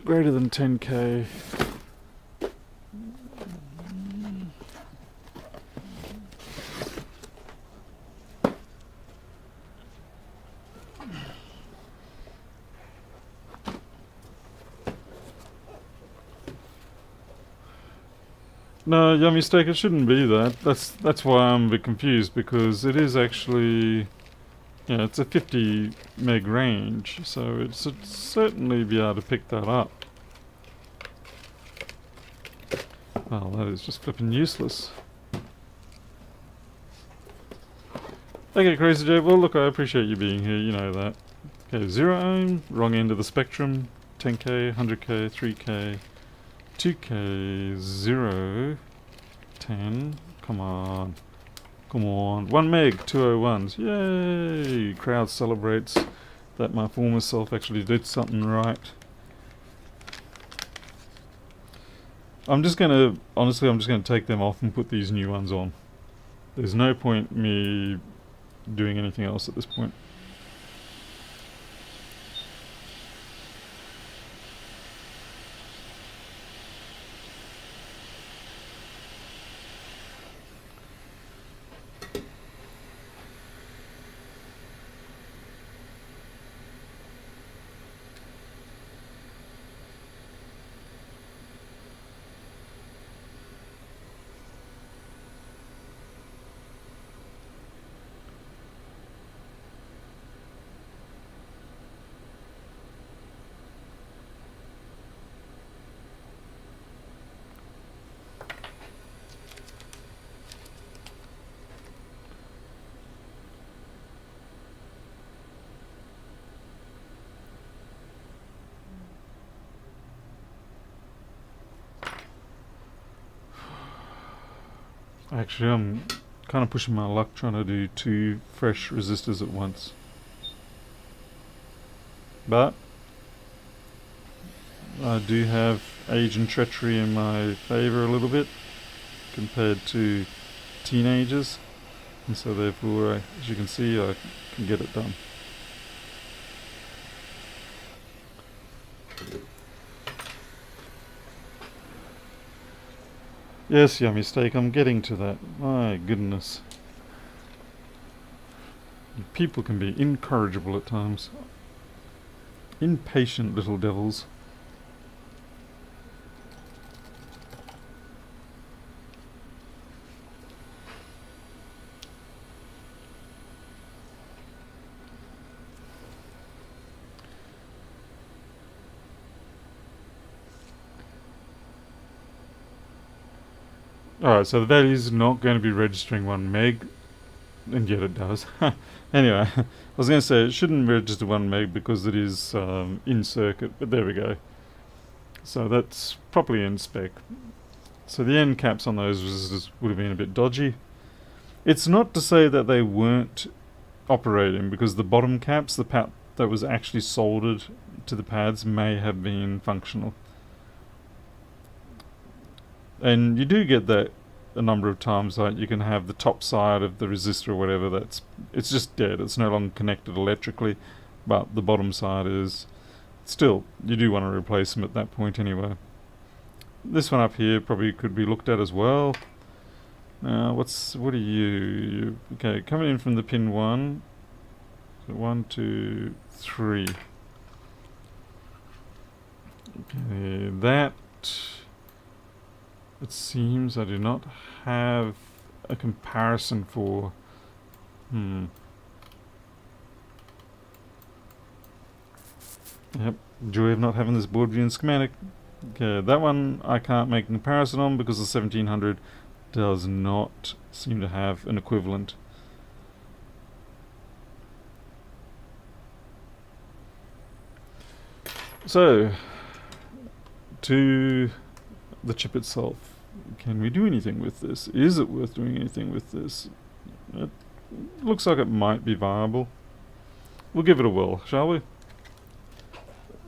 greater than 10k. No, your mistake. It shouldn't be that. That's why I'm a bit confused, because it is actually, yeah, it's a 50 meg range, so it should certainly be able to pick that up. Well, that is just flipping useless. Okay, Crazy Joe. Well, look, I appreciate you being here. You know that. Okay, 0 ohm, wrong end of the spectrum. 10k, 100k, 3k, 2k, 0, 10. Come on. Come on. 1 meg, 201s. Yay! Crowd celebrates that my former self actually did something right. Honestly, I'm just gonna take them off and put these new ones on. There's no point me doing anything else at this point. Actually, I'm kind of pushing my luck trying to do 2 fresh resistors at once. But I do have age and treachery in my favour a little bit compared to teenagers, and so therefore, as you can see, I can get it done. Yes, yummy steak, I'm getting to that. My goodness. People can be incorrigible at times. Impatient little devils. Alright, so the value is not going to be registering 1 meg, and yet it does. Anyway, I was going to say it shouldn't register 1 meg because it is in circuit, but there we go. So that's properly in spec. So the end caps on those resistors would have been a bit dodgy. It's not to say that they weren't operating, because the bottom caps, the pad that was actually soldered to the pads, may have been functional. And you do get that a number of times, like you can have the top side of the resistor or whatever, it's just dead, it's no longer connected electrically, but the bottom side is. Still, you do want to replace them at that point anyway. This one up here probably could be looked at as well. What are you? Okay, coming in from the pin 1. So 1, 2, 3. Okay, that, it seems I do not have a comparison for. Yep, joy of not having this board view and schematic. Okay, that one I can't make a comparison on because the 1700 does not seem to have an equivalent. So, to the chip itself. Can we do anything with this? Is it worth doing anything with this? It looks like it might be viable. We'll give it a whirl, shall we?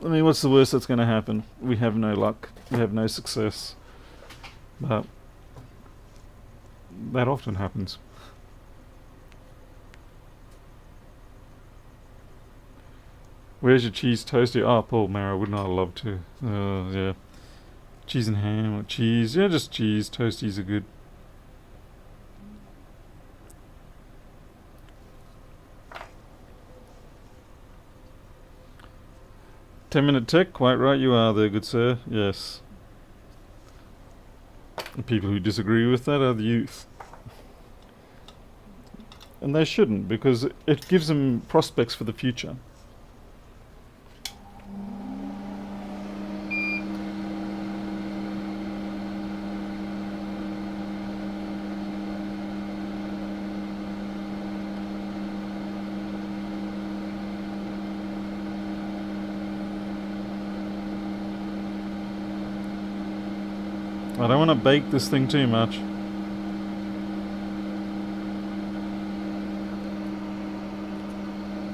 I mean, what's the worst that's going to happen? We have no luck. We have no success. But that often happens. Where's your cheese toasty? Oh, Paul Mara, wouldn't I love to? Yeah. Cheese and ham or cheese. Yeah, just cheese. Toasties are good. $10-minute tech, quite right you are there, good sir. Yes. people who disagree with that are the youth. And they shouldn't, because it gives them prospects for the future. I don't want to bake this thing too much.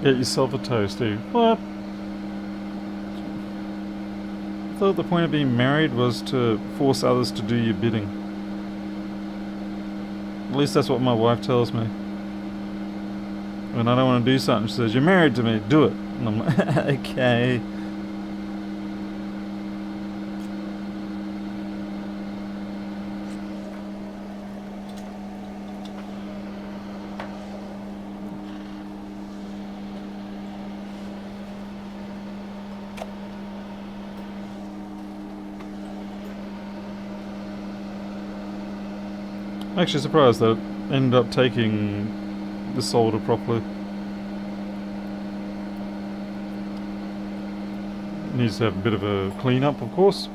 Get yourself a toasty. What? I thought the point of being married was to force others to do your bidding. At least that's what my wife tells me. When I don't want to do something, she says, "You're married to me, do it." And I'm like, okay. I'm actually surprised that it ended up taking the solder properly. Needs to have a bit of a clean up, of course.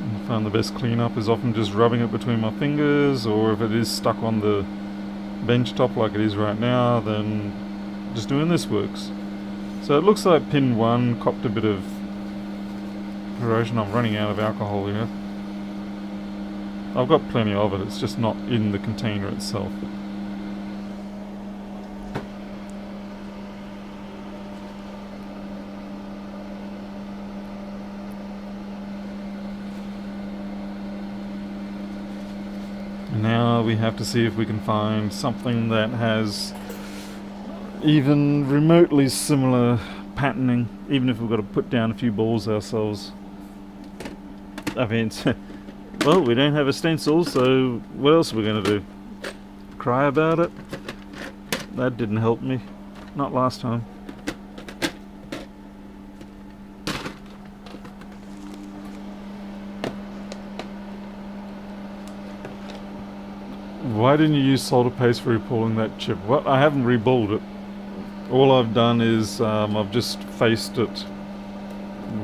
I found the best cleanup is often just rubbing it between my fingers, or if it is stuck on the bench top like it is right now, then just doing this works. So it looks like pin 1 copped a bit of corrosion. I'm running out of alcohol here. I've got plenty of it, it's just not in the container itself. Now we have to see if we can find something that has even remotely similar patterning, even if we've got to put down a few balls ourselves. I mean, well, we don't have a stencil, so what else are we going to do? Cry about it? That didn't help me. Not last time. Why didn't you use solder paste for repulling that chip? Well, I haven't reballed it. All I've done is I've just faced it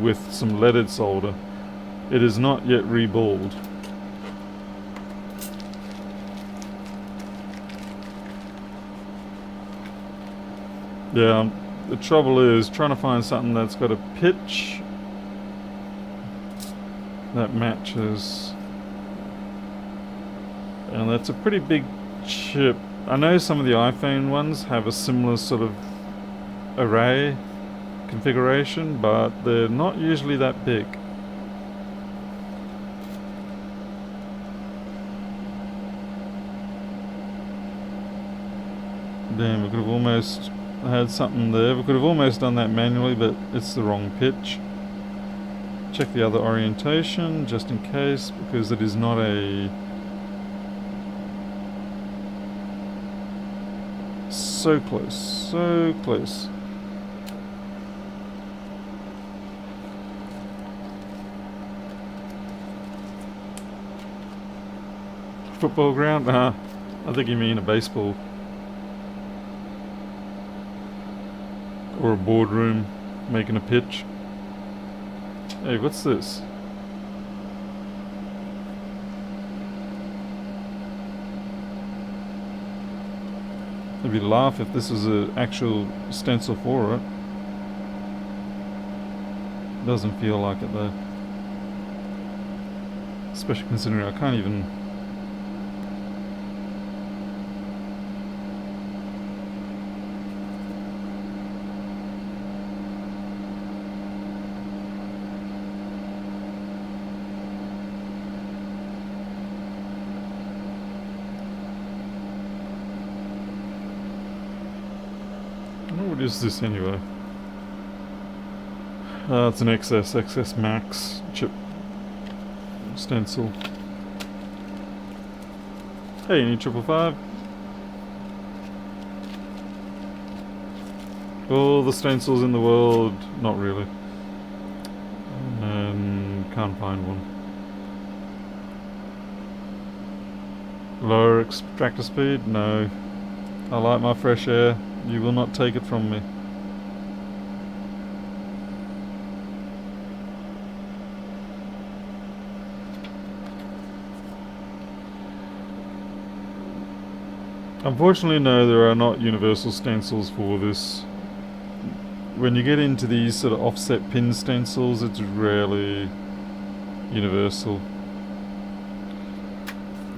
with some leaded solder. It is not yet reballed. Yeah, the trouble is trying to find something that's got a pitch that matches. And that's a pretty big chip. I know some of the iPhone ones have a similar sort of array configuration, but they're not usually that big. Damn, we could have almost had something there. We could have almost done that manually, but it's the wrong pitch. Check the other orientation just in case, because it is not a... So close, so close. Football ground? I think you mean a baseball. Or a boardroom making a pitch. Hey, what's this? I'd be laugh if this was an actual stencil for it. Doesn't feel like it though. Especially considering I can't even... What is this anyway? It's an XS Max chip stencil. Hey, any 555? All the stencils in the world, not really. And can't find one. Lower extractor speed? No. I like my fresh air. You will not take it from me. Unfortunately, no, there are not universal stencils for this. When you get into these sort of offset pin stencils, it's rarely universal.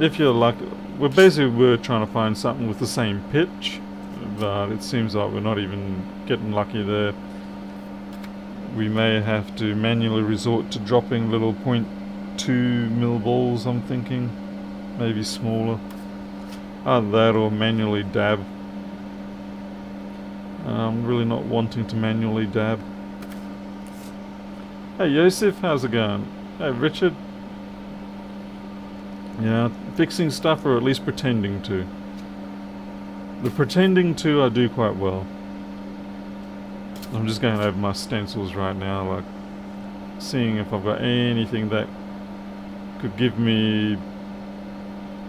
If you're lucky, we're trying to find something with the same pitch, but it seems like we're not even getting lucky there. We may have to manually resort to dropping little 0.2 mil balls, I'm thinking. Maybe smaller. Either that or manually dab. I'm really not wanting to manually dab. Hey Yosef, how's it going? Hey Richard. Yeah, fixing stuff or at least pretending to. The pretending to I do quite well. I'm just going over my stencils right now, like seeing if I've got anything that could give me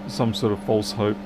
some sort of false hope.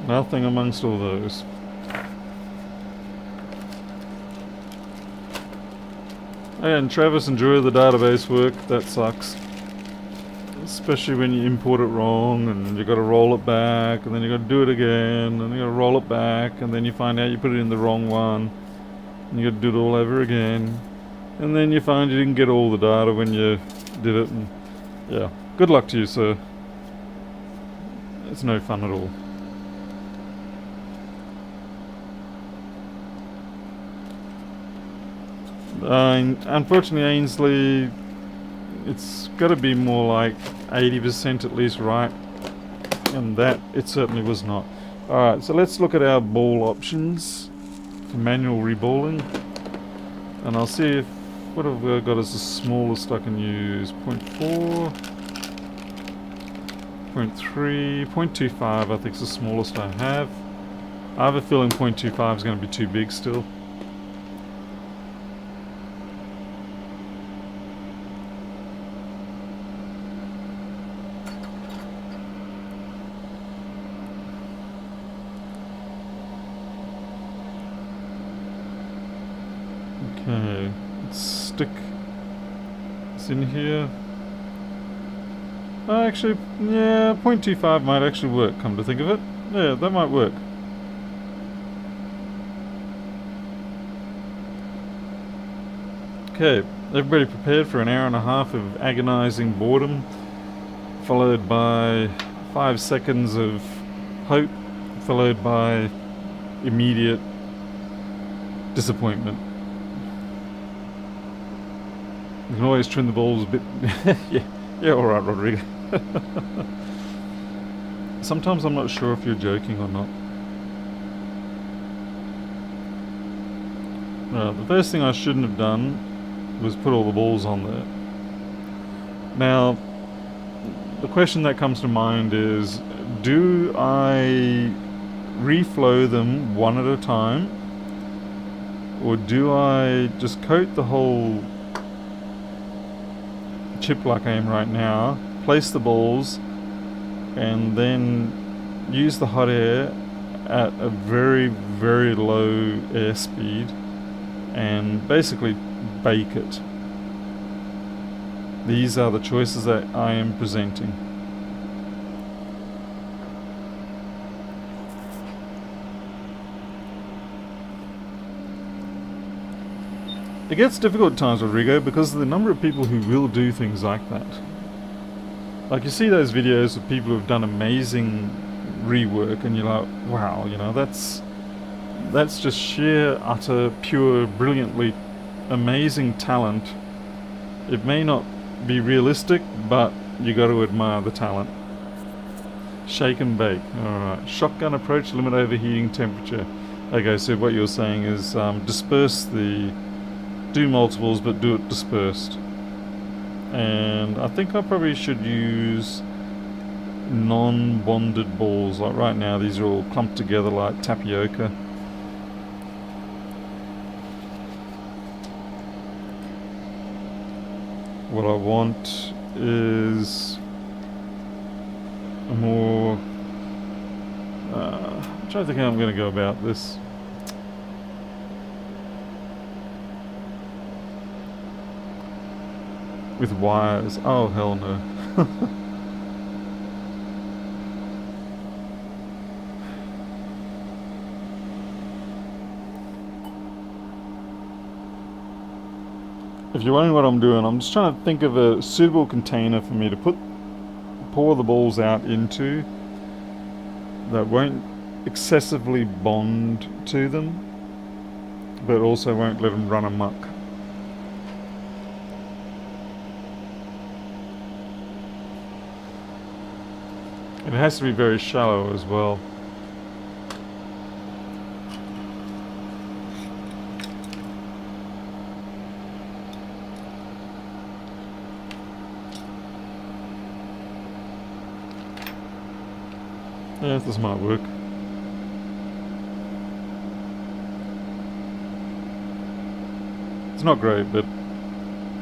Nothing amongst all those. And Travis, enjoy the database work. That sucks. Especially when you import it wrong and you got to roll it back and then you got to do it again and you got to roll it back and then you find out you put it in the wrong one and you got to do it all over again and then you find you didn't get all the data when you did it. And yeah, good luck to you, sir. It's no fun at all. Unfortunately, Ainsley, it's got to be more like 80% at least right, and that it certainly was not. Alright, so let's look at our ball options for manual reballing, and I'll see if what have I got as the smallest I can use. 0.4, 0.3, 0.25 I think is the smallest I have. I have a feeling 0.25 is going to be too big still. Okay, let's stick this in here. Actually, yeah, 0.25 might actually work, come to think of it. Yeah, that might work. Okay, everybody prepared for an hour and a half of agonizing boredom, followed by 5 seconds of hope, followed by immediate disappointment. You can always trim the balls a bit. yeah, alright, Rodrigo. Sometimes I'm not sure if you're joking or not. The first thing I shouldn't have done was put all the balls on there. Now, the question that comes to mind is, do I reflow them one at a time? Or do I just coat the whole chip like I am right now, place the balls, and then use the hot air at a very, very low airspeed and basically bake it? These are the choices that I am presenting. It gets difficult at times, Rodrigo, because of the number of people who will do things like that. Like, you see those videos of people who've done amazing rework and you're like, wow, you know, that's That's just sheer, utter, pure, brilliantly amazing talent. It may not be realistic, but you got to admire the talent. Shake and bake. Alright. Shotgun approach, limit overheating temperature. Okay, so what you're saying is disperse the... do multiples, but do it dispersed. And I think I probably should use non-bonded balls. Like right now, these are all clumped together like tapioca. What I want is a more... I'm trying to think how I'm going to go about this. With wires. Oh, hell no. If you're wondering what I'm doing, I'm just trying to think of a suitable container for me to pour the balls out into that won't excessively bond to them, but also won't let them run amok. It has to be very shallow as well. Yeah, this might work. It's not great, but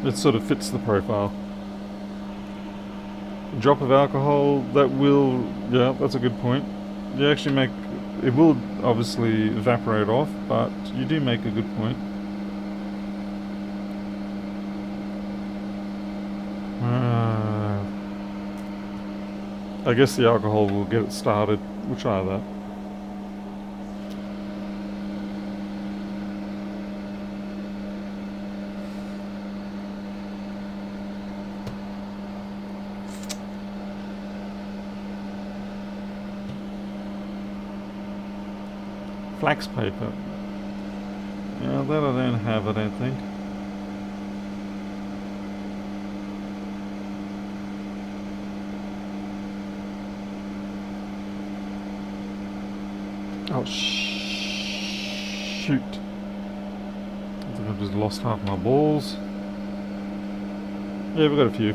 it sort of fits the profile. A drop of alcohol, that will... yeah, that's a good point. You actually make... it will obviously evaporate off, but you do make a good point. I guess the alcohol will get it started. We'll try that. Flax paper. Yeah, that I don't have, I don't think. Oh, shoot. I think I've just lost half my balls. Yeah, we've got a few.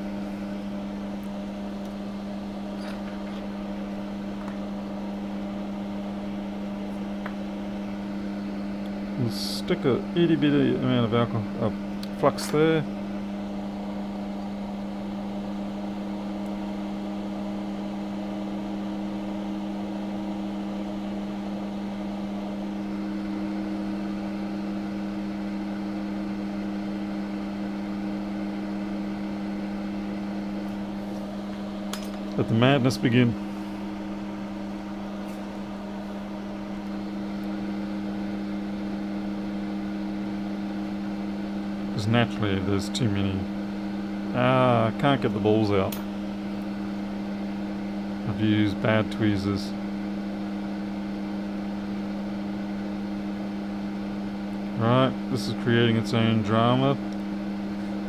We'll stick a itty bitty amount of alcohol, flux there. Let the madness begin. Because naturally there's too many. I can't get the balls out. I've used bad tweezers. Right, this is creating its own drama.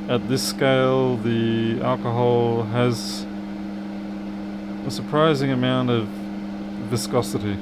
At this scale, the alcohol has a surprising amount of viscosity.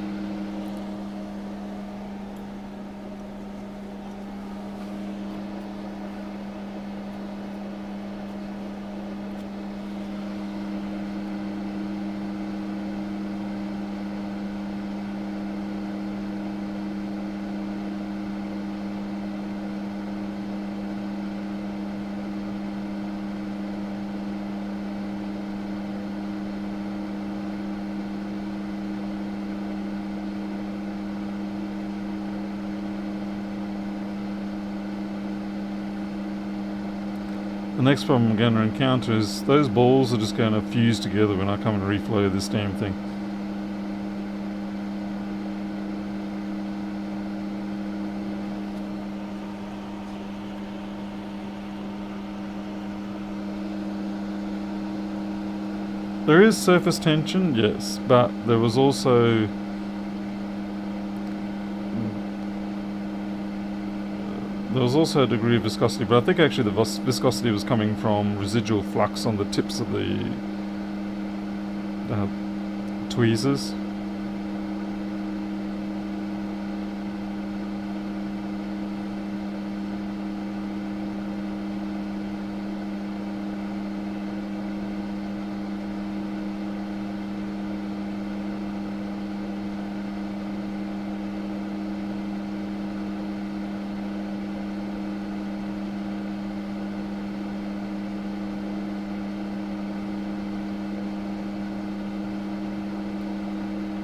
The next problem I'm going to encounter is those balls are just going to fuse together when I come and reflow this damn thing. There is surface tension, yes, but there was also There was also a degree of viscosity, but I think actually the viscosity was coming from residual flux on the tips of the tweezers.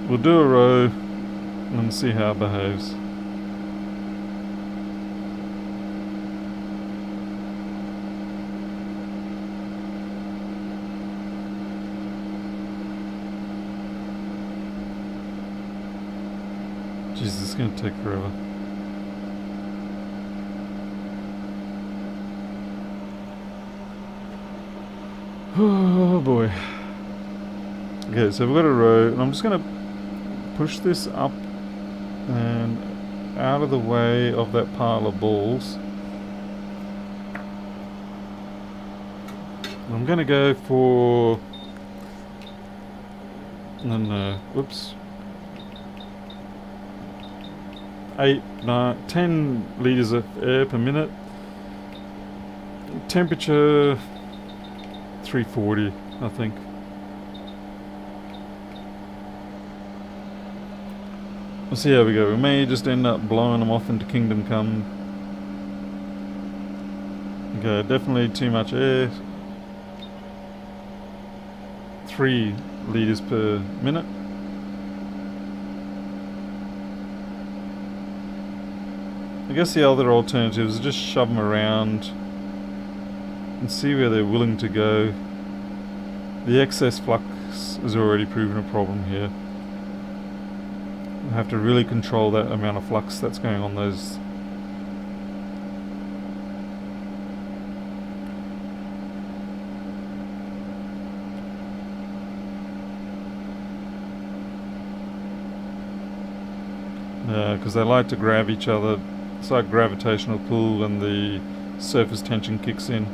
We'll do a row and see how it behaves. Jeez, this is going to take forever. Oh boy. Okay, so we've got a row, and I'm just going to push this up and out of the way of that pile of balls. I'm going to go for... no, whoops. 10 litres of air per minute. Temperature 340, I think. We'll see how we go. We may just end up blowing them off into Kingdom Come. Okay, definitely too much air. 3 litres per minute. I guess the other alternative is just shove them around and see where they're willing to go. The excess flux has already proven a problem here. I have to really control that amount of flux that's going on those. Because they like to grab each other. It's like gravitational pull and the surface tension kicks in.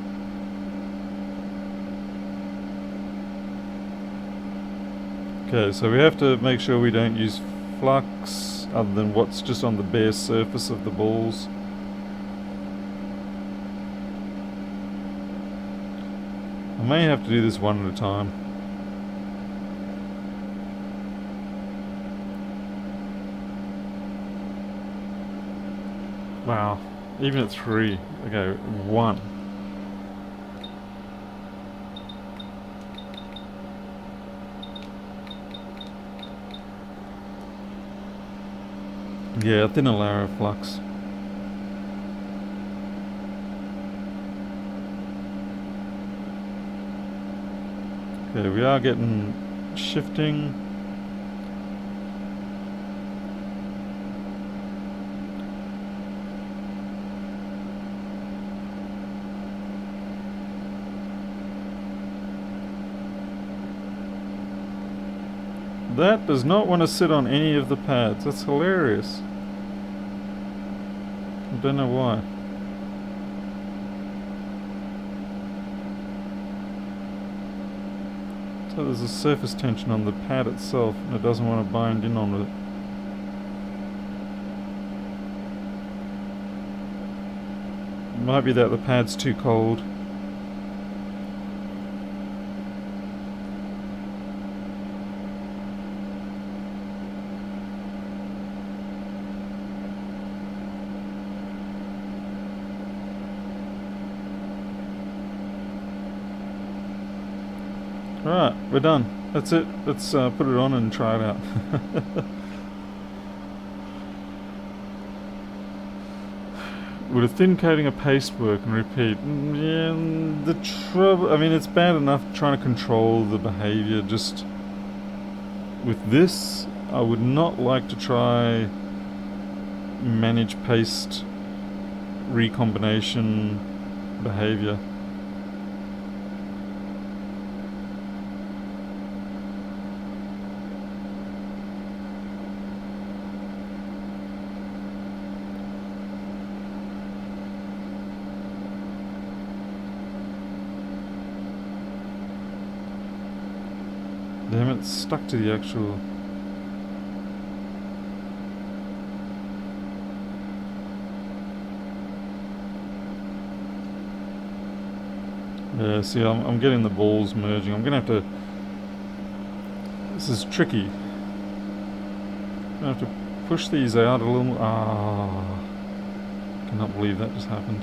Okay, so we have to make sure we don't use flux other than what's just on the bare surface of the balls. I may have to do this one at a time. Wow, even at 3. Okay, 1. Yeah, a thinner layer of flux. Okay, we are getting shifting. That does not want to sit on any of the pads. That's hilarious. I don't know why. So there's a surface tension on the pad itself and it doesn't want to bind in on it. It might be that the pad's too cold. Alright, we're done. That's it. Let's put it on and try it out. Would a thin coating of paste work and repeat? Yeah, the trouble... I mean, it's bad enough trying to control the behavior. Just with this, I would not like to try manage paste recombination behavior. Damn it, it's stuck to the actual... Yeah, see, I'm getting the balls merging. I'm gonna have to... This is tricky. I'm gonna have to push these out a little more. Ah, cannot believe that just happened.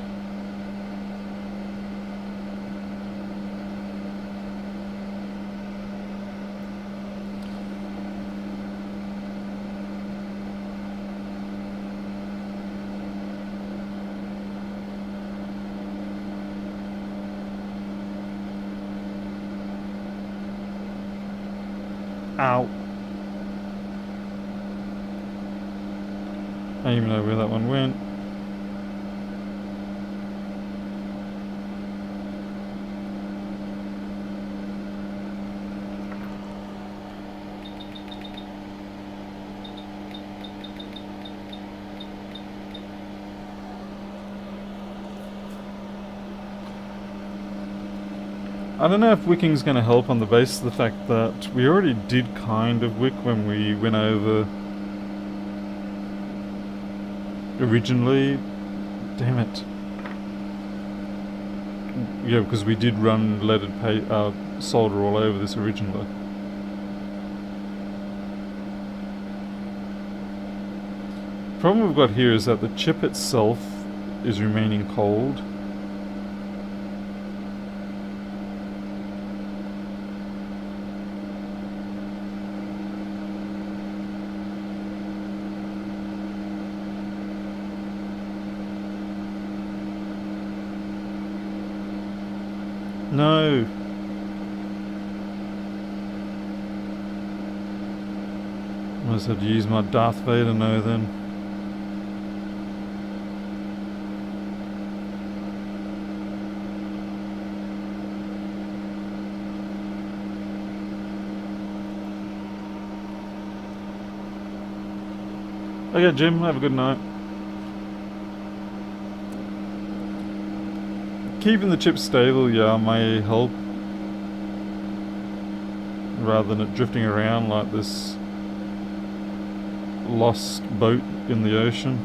Ow. I don't even know where that one went. I don't know if wicking's going to help on the basis of the fact that we already did kind of wick when we went over originally. Damn it. Yeah, because we did run leaded solder all over this originally. The problem we've got here is that the chip itself is remaining cold. No. I must have to use my Darth Vader no then. Okay, Jim, have a good night. Keeping the chip stable, yeah, may help. Rather than it drifting around like this lost boat in the ocean.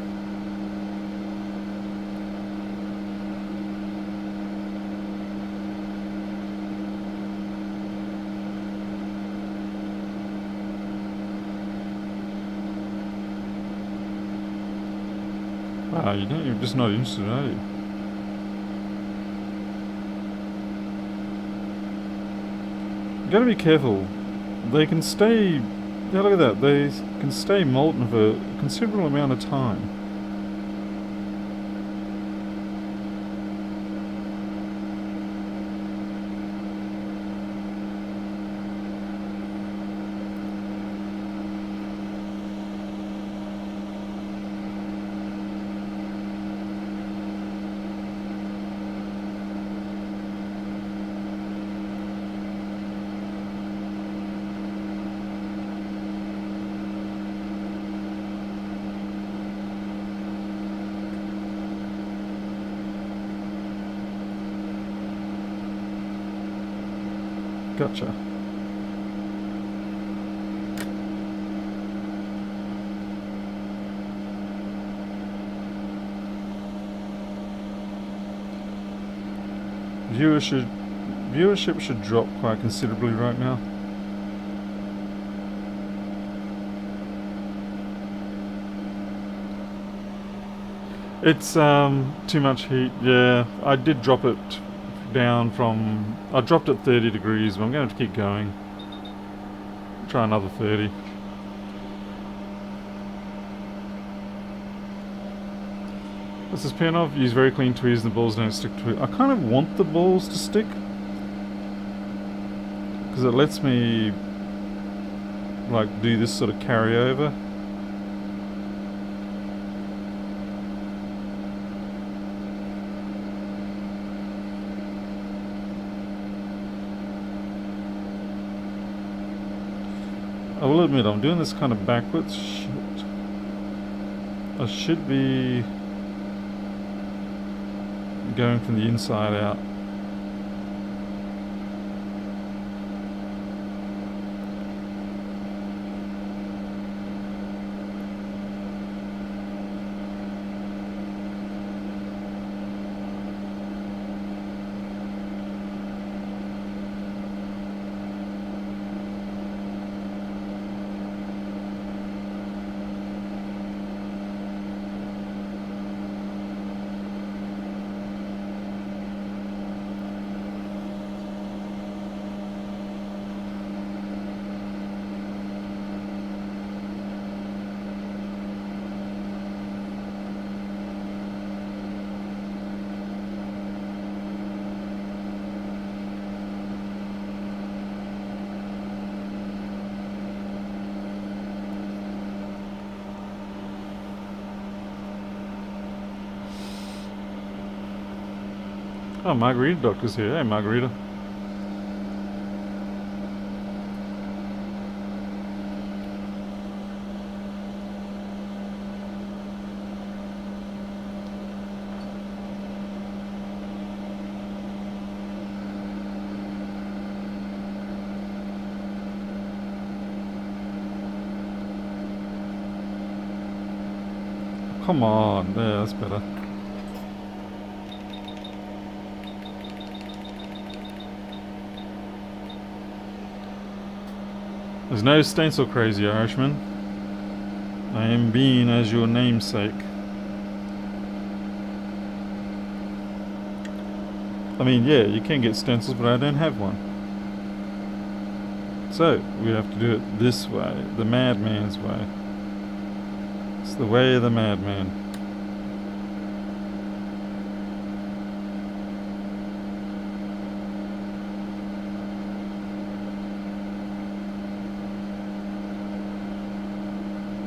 Wow, you're just not interested, are you? You gotta be careful. They can stay... Yeah, look at that. They can stay molten for a considerable amount of time. Gotcha. Viewership should drop quite considerably right now. It's too much heat. Yeah, I did drop it down from... I dropped it 30 degrees, but I'm going to have to keep going. Try another 30. This is pin off. Use very clean tweezers and the balls don't stick to it. I kind of want the balls to stick, because it lets me like do this sort of carryover. I will admit, I'm doing this kind of backwards. Shit. I should be going from the inside out. Oh, Margarita Doctor's here. Hey, Margarita. Come on. Yeah, that's better. There's no stencil, Crazy Irishman. I am being as your namesake. I mean, yeah, you can get stencils, but I don't have one. So, we have to do it this way, the madman's way. It's the way of the madman.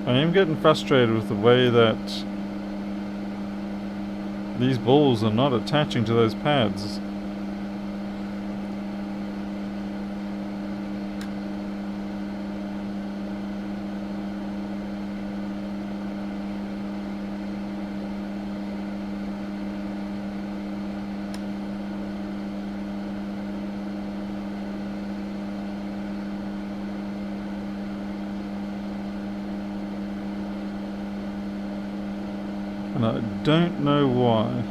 I am getting frustrated with the way that these balls are not attaching to those pads. And I don't know why.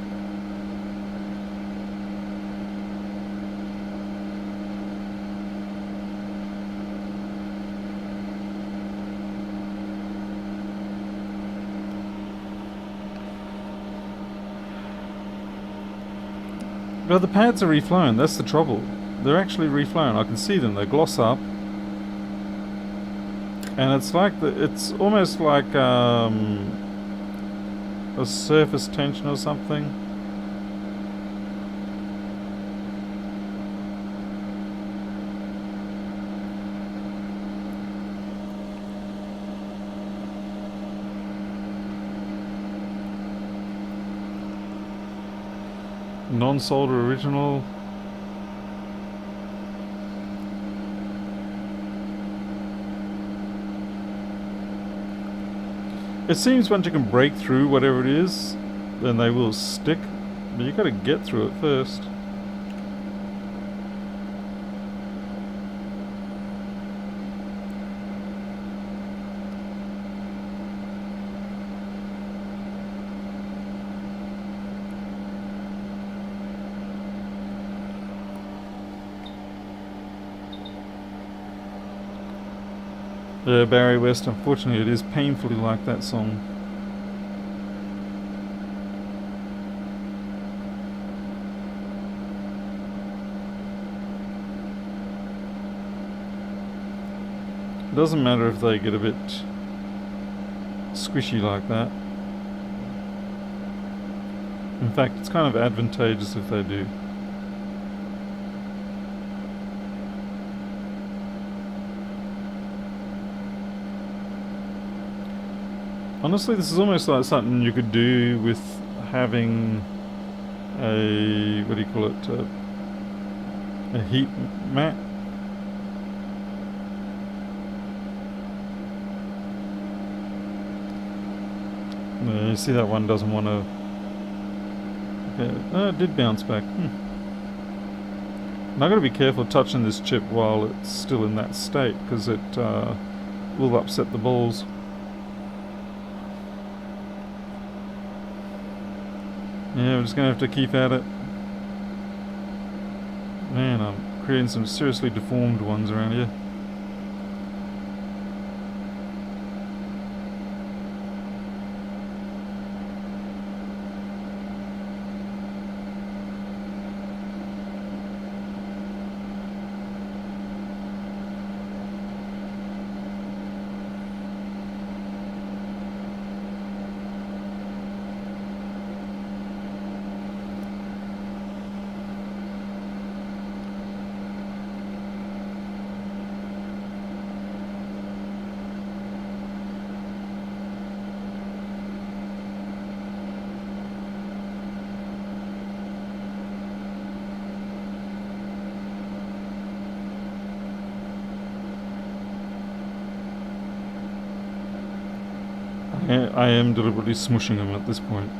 Well, the pads are reflown, that's the trouble. They're actually reflown, I can see them, they gloss up. And it's like, it's almost like a surface tension or something. Non-solder original. It seems once you can break through whatever it is, then they will stick. But you gotta get through it first. Yeah, Barry West, unfortunately it is painfully like that song. It doesn't matter if they get a bit squishy like that. In fact, it's kind of advantageous if they do. Honestly, this is almost like something you could do with having a, what do you call it, a heat mat. Yeah, you see that one doesn't want to, okay. Oh, it did bounce back. And I've got to be careful touching this chip while it's still in that state, because it will upset the balls. Yeah, we're just going to have to keep at it. Man, I'm creating some seriously deformed ones around here. I am deliberately smushing them at this point.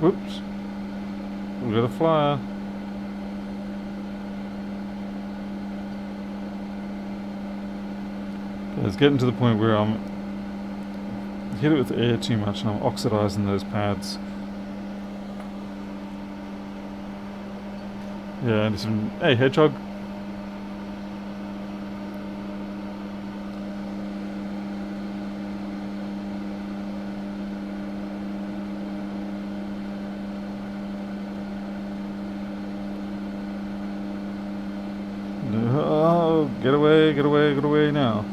Whoops. We've got a flyer. Okay, it's getting to the point where I'm hit it with air too much and I'm oxidizing those pads. Yeah, and some, hey hedgehog. Oh, get away, get away, get away now.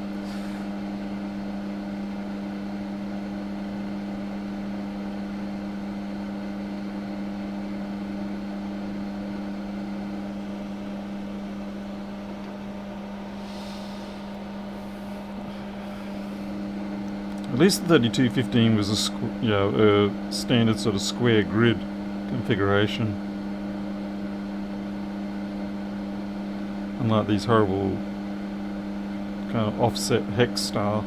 At least the 3215 was a standard sort of square grid configuration. Unlike these horrible kind of offset hex style.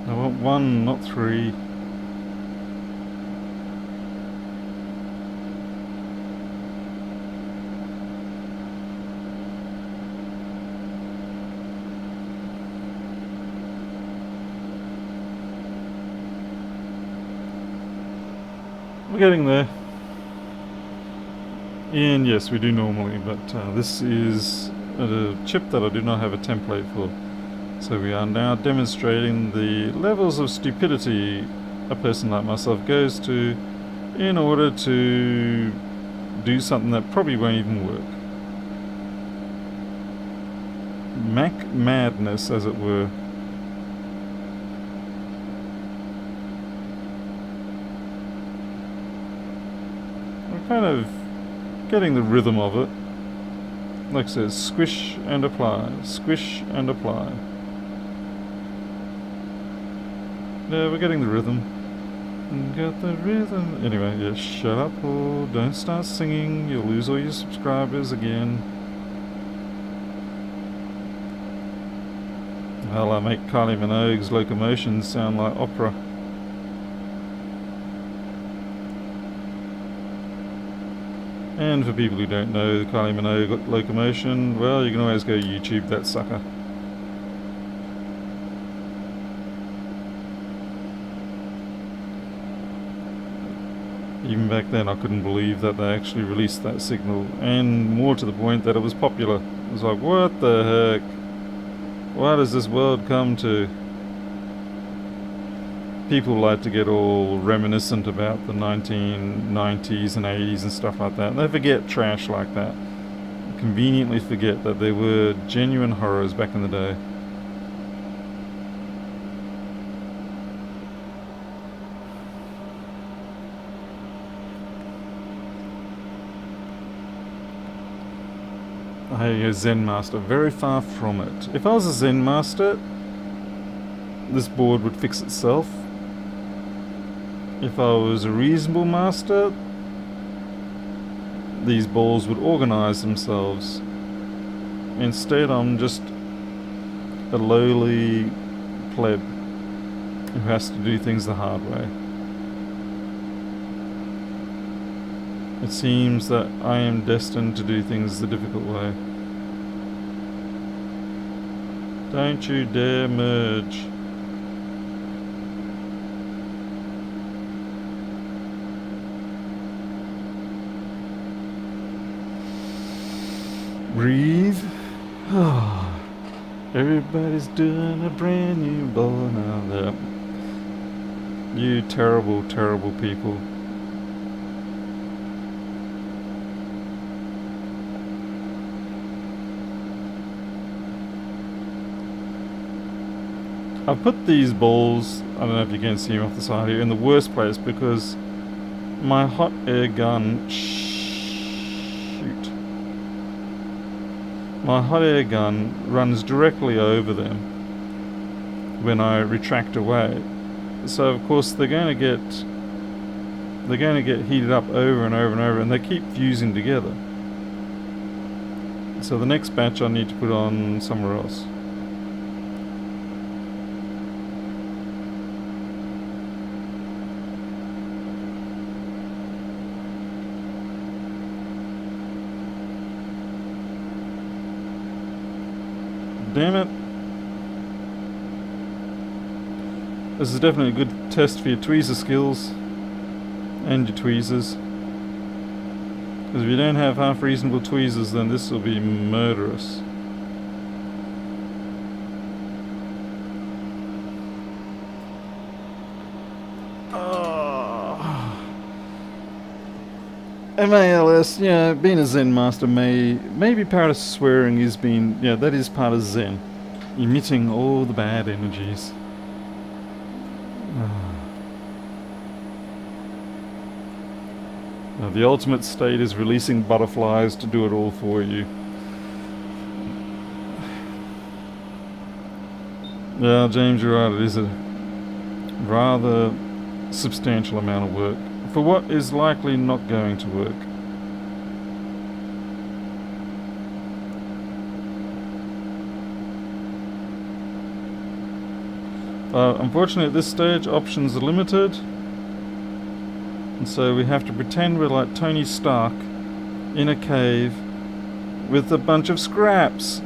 I want 1, not 3. We're getting there. And yes, we do normally, but this is a chip that I do not have a template for. So we are now demonstrating the levels of stupidity a person like myself goes to in order to do something that probably won't even work. Mac madness, as it were. I'm kind of getting the rhythm of it. Like I said, squish and apply, squish and apply. Yeah, we're getting the rhythm. Got the rhythm. Anyway, yeah, shut up, Paul. Don't start singing. You'll lose all your subscribers again. Hell, I make Kylie Minogue's locomotion sound like opera. And for people who don't know the Kylie Minogue locomotion, well, you can always go YouTube that sucker. Even back then I couldn't believe that they actually released that signal, and more to the point that it was popular. It was like, what the heck? What has this world come to? People like to get all reminiscent about the 1990s and 80s and stuff like that, and they forget trash like that. Conveniently forget that there were genuine horrors back in the day. A Zen Master, very far from it. If I was a Zen Master, this board would fix itself. If I was a reasonable master, these balls would organize themselves. Instead, I'm just a lowly pleb who has to do things the hard way. It seems that I am destined to do things the difficult way. Don't you dare merge. Breathe. Everybody's doing a brand new ball now. There. You terrible, terrible people. I've put these balls, I don't know if you can see them off the side here, in the worst place because my hot air gun, my hot air gun runs directly over them when I retract away. So of course they're going to get heated up over and over and over, and they keep fusing together. So the next batch I need to put on somewhere else. Damn it. This is definitely a good test for your tweezer skills and your tweezers. Because if you don't have half reasonable tweezers, then this will be murderous. MALS, yeah, being a Zen master maybe part of swearing is that is part of Zen. Emitting all the bad energies. Now, the ultimate state is releasing butterflies to do it all for you. Yeah, James, you're right, it is a rather substantial amount of work for what is likely not going to work. Unfortunately at this stage options are limited, and so we have to pretend we're like Tony Stark in a cave with a bunch of scraps.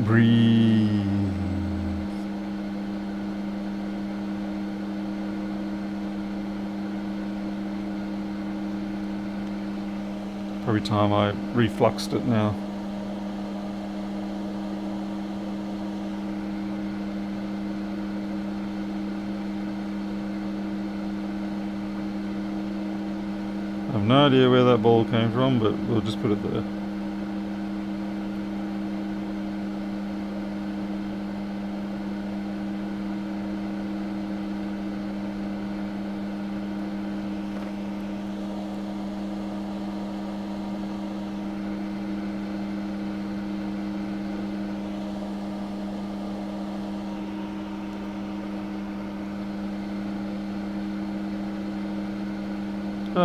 Breathe. Probably time I refluxed it now. I have no idea where that ball came from, but we'll just put it there.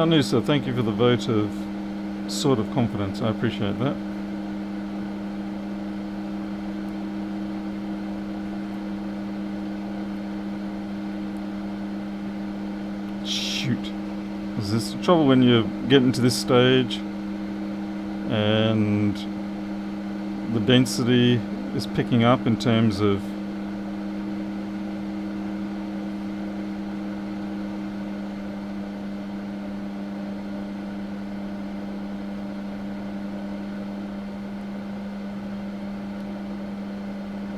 Noosa, thank you for the vote of sort of confidence. I appreciate that. Shoot. This is the trouble when you get into this stage and the density is picking up in terms of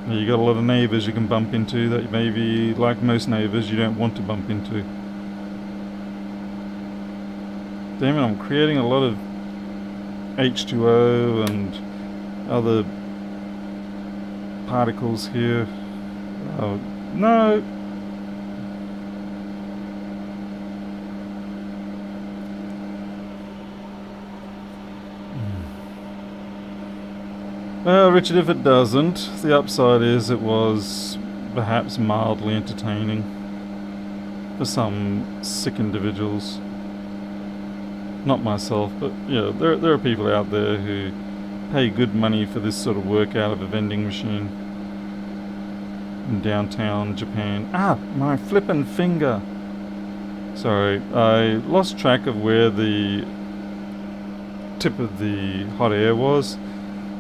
you got a lot of neighbours you can bump into that maybe, like most neighbours, you don't want to bump into. Damn it, I'm creating a lot of H2O and other particles here. Oh, no! Well, Richard, if it doesn't, the upside is it was perhaps mildly entertaining for some sick individuals. Not myself, but yeah, there are people out there who pay good money for this sort of work out of a vending machine in downtown Japan. Ah, my flippin' finger! Sorry, I lost track of where the tip of the hot air was.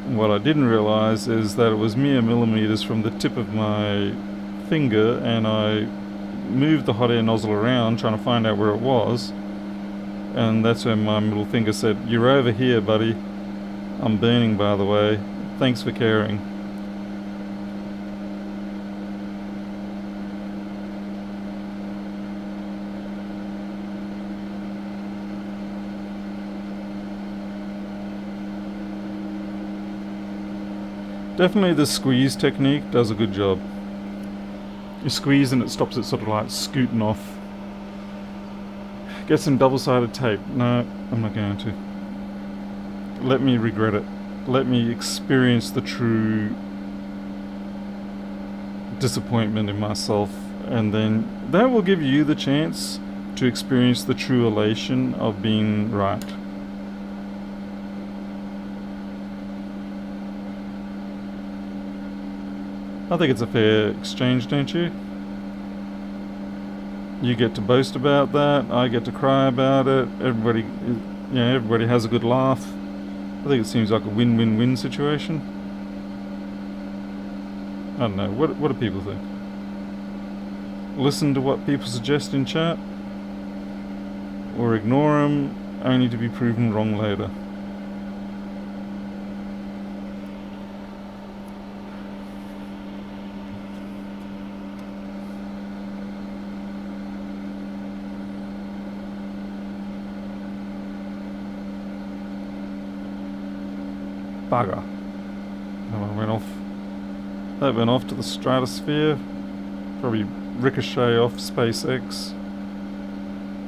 And what I didn't realise is that it was mere millimetres from the tip of my finger, and I moved the hot air nozzle around trying to find out where it was. And that's when my middle finger said, "You're over here, buddy. I'm burning, by the way. Thanks for caring." Definitely the squeeze technique does a good job. You squeeze and it stops it sort of like scooting off. Get some double-sided tape. No, I'm not going to. Let me regret it. Let me experience the true disappointment in myself, and then that will give you the chance to experience the true elation of being right. I think it's a fair exchange, don't you? You get to boast about that, I get to cry about it, everybody has a good laugh. I think it seems like a win-win-win situation. I don't know, what do people think? Listen to what people suggest in chat? Or ignore them, only to be proven wrong later? Bugger. That went off to the stratosphere. Probably ricochet off SpaceX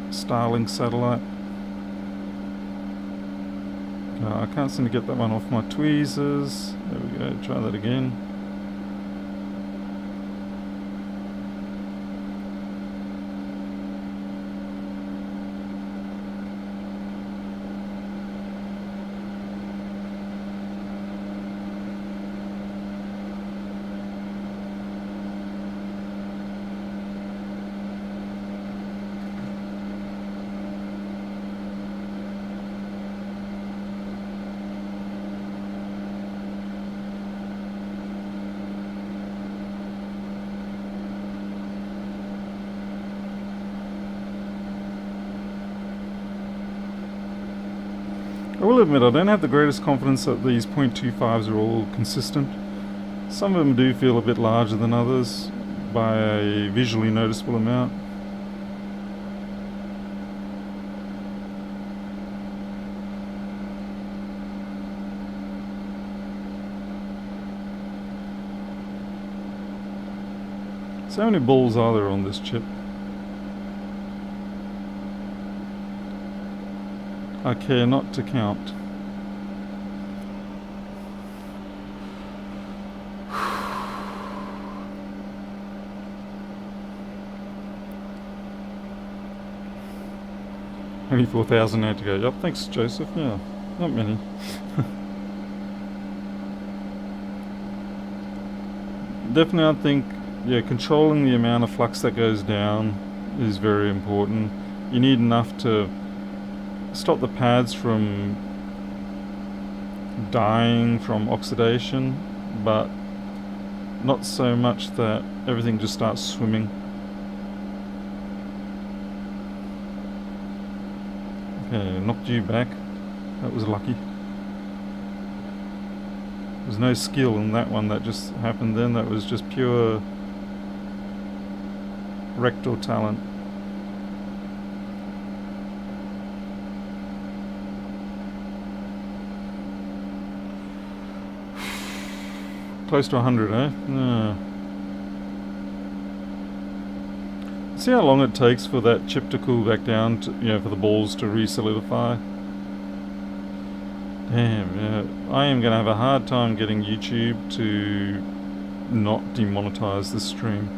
Starlink satellite. No, I can't seem to get that one off my tweezers. There we go, try that again. I will admit I don't have the greatest confidence that these 0.25s are all consistent. Some of them do feel a bit larger than others by a visually noticeable amount. So how many balls are there on this chip? I care not to count. Only 4,000 now to go. Yep, thanks Joseph. Yeah, not many. Definitely I think, yeah, controlling the amount of flux that goes down is very important. You need enough to stop the pads from dying from oxidation, but not so much that everything just starts swimming. Okay, knocked you back. That was lucky. There's no skill in that one that just happened then. That was just pure rectal talent. Close to 100, eh? No. See how long it takes for that chip to cool back down to, for the balls to re-solidify? Damn, yeah. I am going to have a hard time getting YouTube to not demonetize this stream.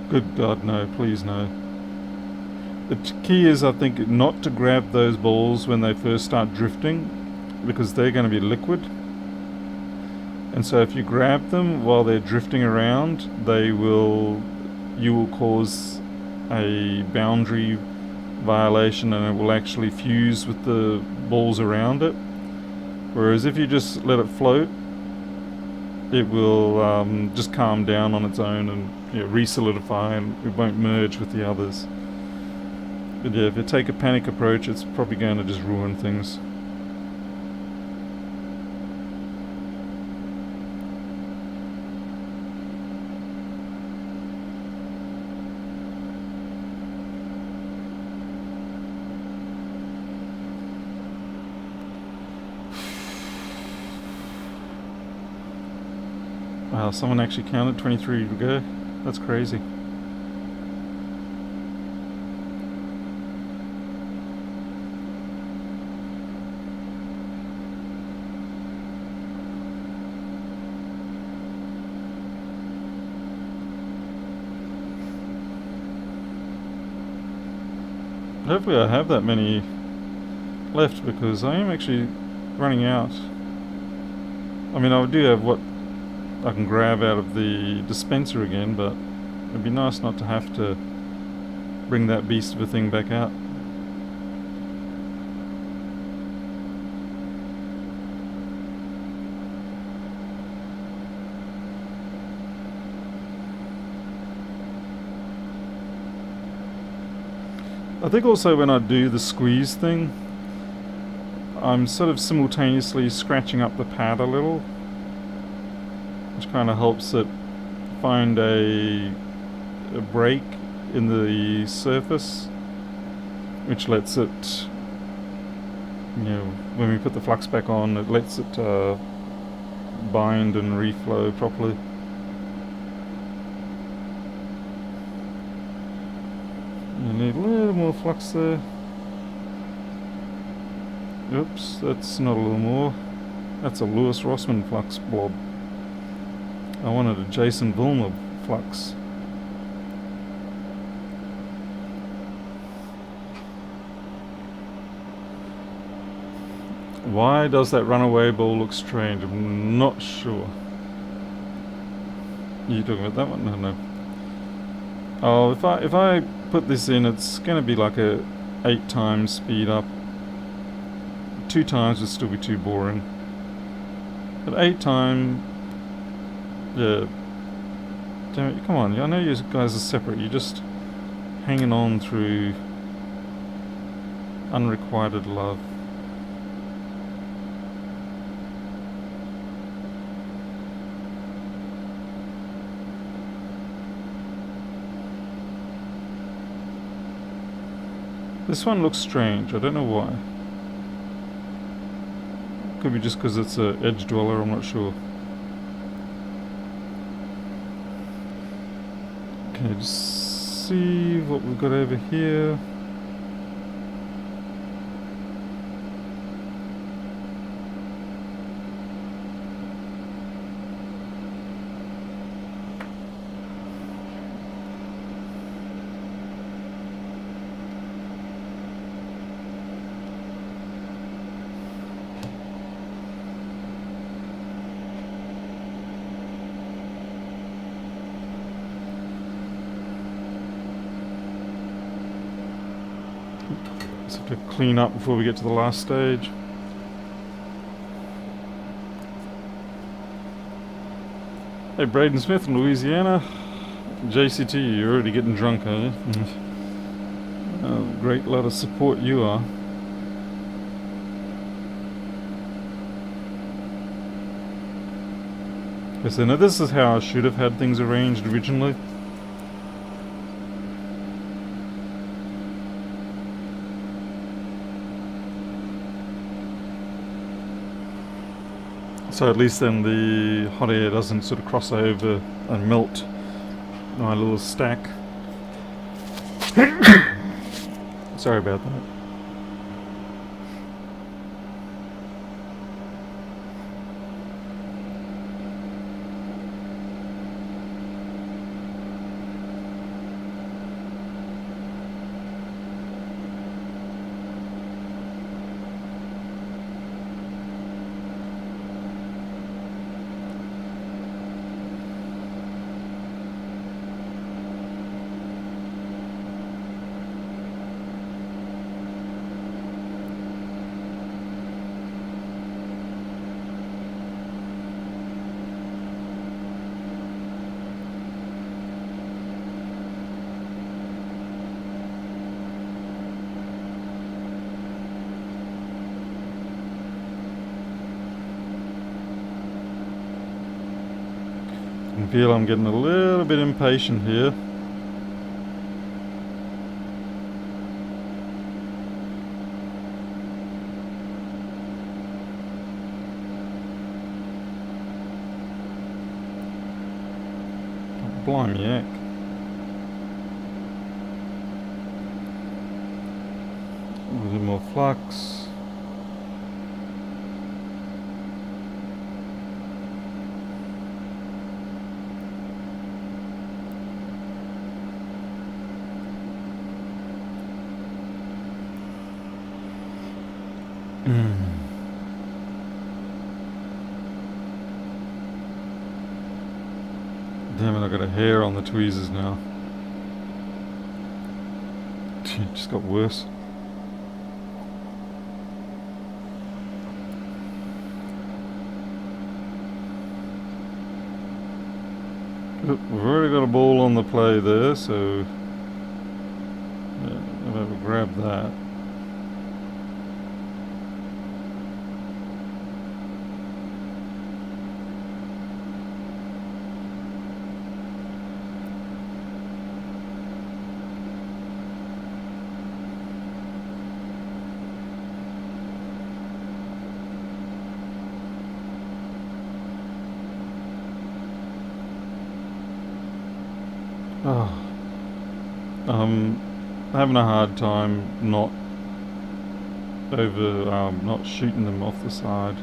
Good God, no, please no. The key is, I think, not to grab those balls when they first start drifting, because they're going to be liquid. And so if you grab them while they're drifting around, you will cause a boundary violation, and it will actually fuse with the balls around it. Whereas if you just let it float, it will just calm down on its own and re-solidify, and it won't merge with the others. But yeah, if you take a panic approach, it's probably going to just ruin things. Wow, someone actually counted 23 to go. That's crazy. Hopefully I have that many left, because I am actually running out. I mean, I do have what I can grab out of the dispenser again, but it'd be nice not to have to bring that beast of a thing back out. I think also when I do the squeeze thing, I'm sort of simultaneously scratching up the pad a little, which kind of helps it find a break in the surface, which lets it, when we put the flux back on, it lets it bind and reflow properly. You need a little more flux there. Oops, that's not a little more. That's a Lewis Rossman flux blob. I wanted a Jason Vilma flux. Why does that runaway ball look strange? I'm not sure. Are you talking about that one? No. Oh, if I put this in, it's going to be like a 8 times speed up. 2 times would still be too boring. But 8 times, yeah. Damn it, come on, I know you guys are separate. You're just hanging on through unrequited love. This one looks strange, I don't know why. Could be just because it's an edge dweller, I'm not sure. Okay, just see what we've got over here. Just have to clean up before we get to the last stage. Hey, Braden Smith in Louisiana. JCT, you're already getting drunk, are you? Oh, great lot of support you are. Okay, so now this is how I should have had things arranged originally. So at least then the hot air doesn't sort of cross over and melt my little stack. Sorry about that. I feel I'm getting a little bit impatient here. Blimey heck. A little more flux. Damn it, I got a hair on the tweezers now. It just got worse. We've already got a ball on the play there, so yeah, I'll have to grab that. Oh, I'm having a hard time not shooting them off the side.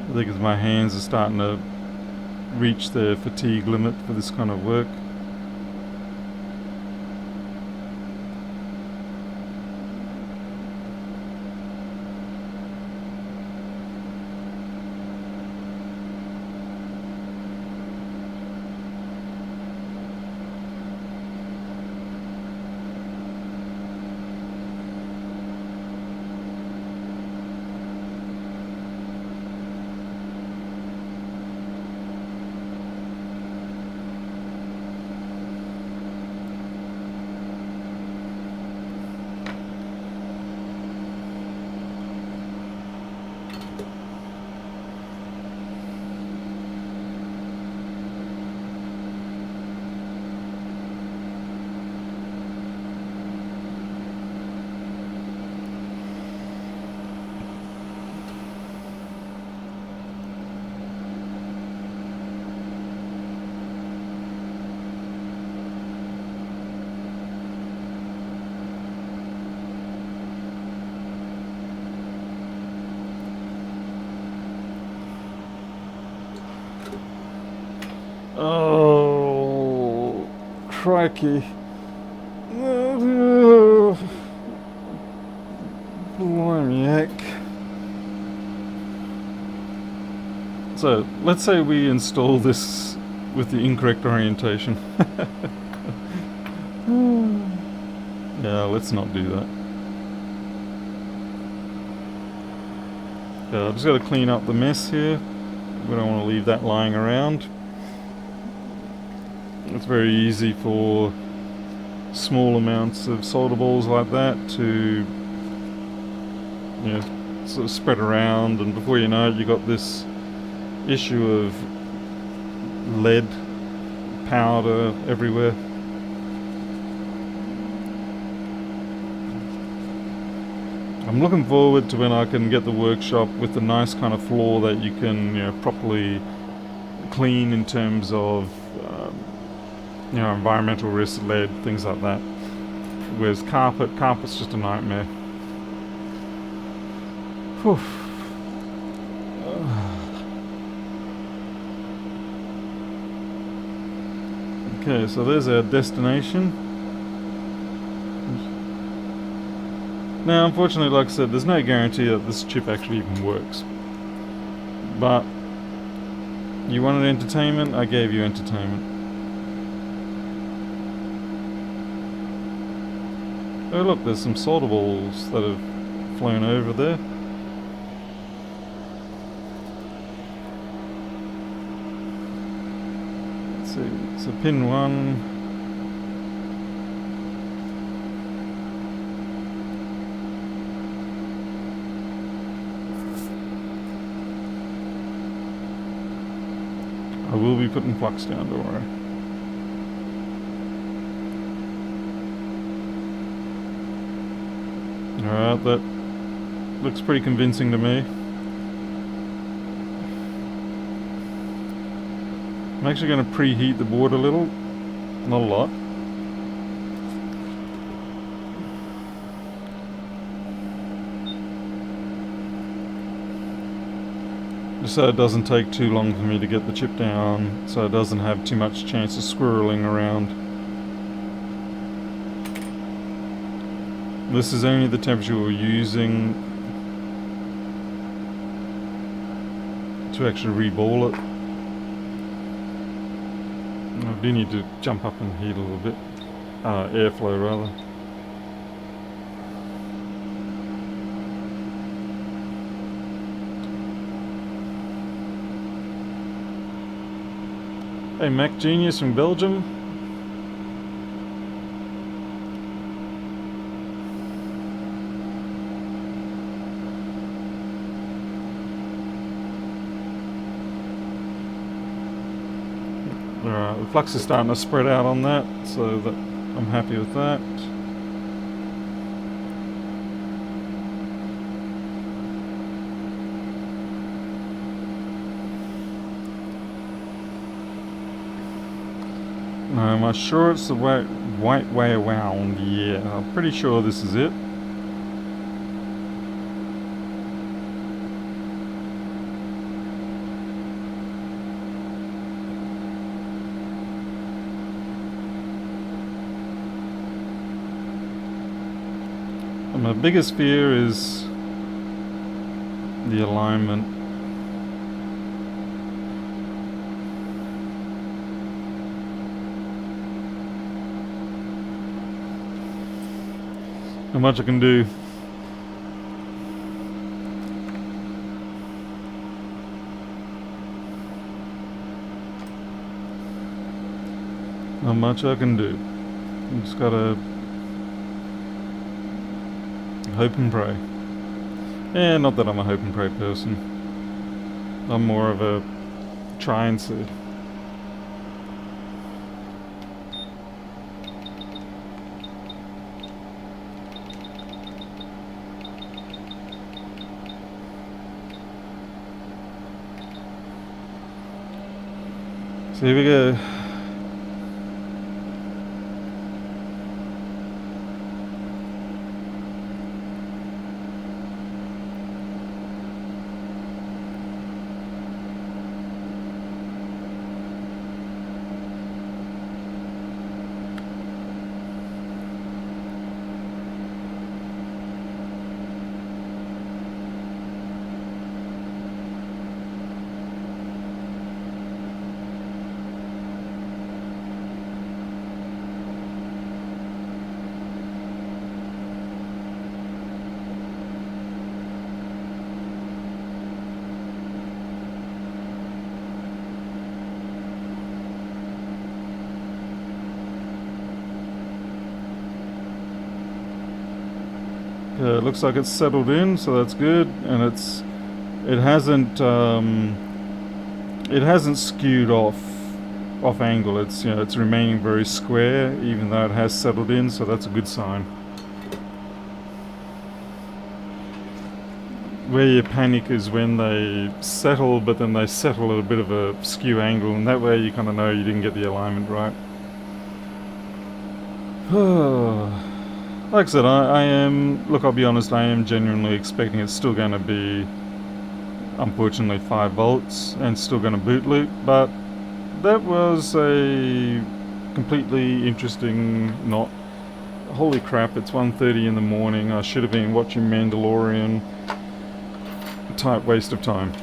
I think it's my hands are starting to reach their fatigue limit for this kind of work. Oh, crikey. Blimey heck. So, let's say we install this with the incorrect orientation. Yeah, let's not do that. Yeah, I've just got to clean up the mess here. We don't want to leave that lying around. It's very easy for small amounts of solder balls like that to, you know, sort of spread around, and before you know it, you got this issue of lead powder everywhere. I'm looking forward to when I can get the workshop with a nice kind of floor that you can, properly clean in terms of, environmental risk, lead, things like that. Whereas carpet's just a nightmare. Whew. Okay, so there's our destination. Now, unfortunately, like I said, there's no guarantee that this chip actually even works. But you wanted entertainment, I gave you entertainment. Oh look, there's some solder balls that have flown over there. Let's see, so pin 1. I will be putting flux down, don't worry. Alright, that looks pretty convincing to me. I'm actually going to preheat the board a little, not a lot. Just so it doesn't take too long for me to get the chip down, so it doesn't have too much chance of squirreling around. This is only the temperature we're using to actually reball it. I do need to jump up and heat a little bit. Airflow rather. Hey, Mac Genius from Belgium. Alright, the flux is starting to spread out on that, so that I'm happy with that. Now, am I sure it's the right way around? Yeah, I'm pretty sure this is it. And my biggest fear is the alignment. Not much I can do. Not much I can do. You just gotta hope and pray. Not that I'm a hope and pray person. I'm more of a try and see. So here we go. It looks like it's settled in, so that's good, and it hasn't skewed off angle. It's remaining very square, even though it has settled in, so that's a good sign. where you panic is when they settle, but then they settle at a bit of a skew angle, and that way you kind of know you didn't get the alignment right. Like I said, I am, look, I'll be honest, I am genuinely expecting it's still going to be, unfortunately, 5 volts and still going to boot loop, but that was a completely interesting not. Holy crap, it's 1:30 in the morning. I should have been watching Mandalorian. Type waste of time.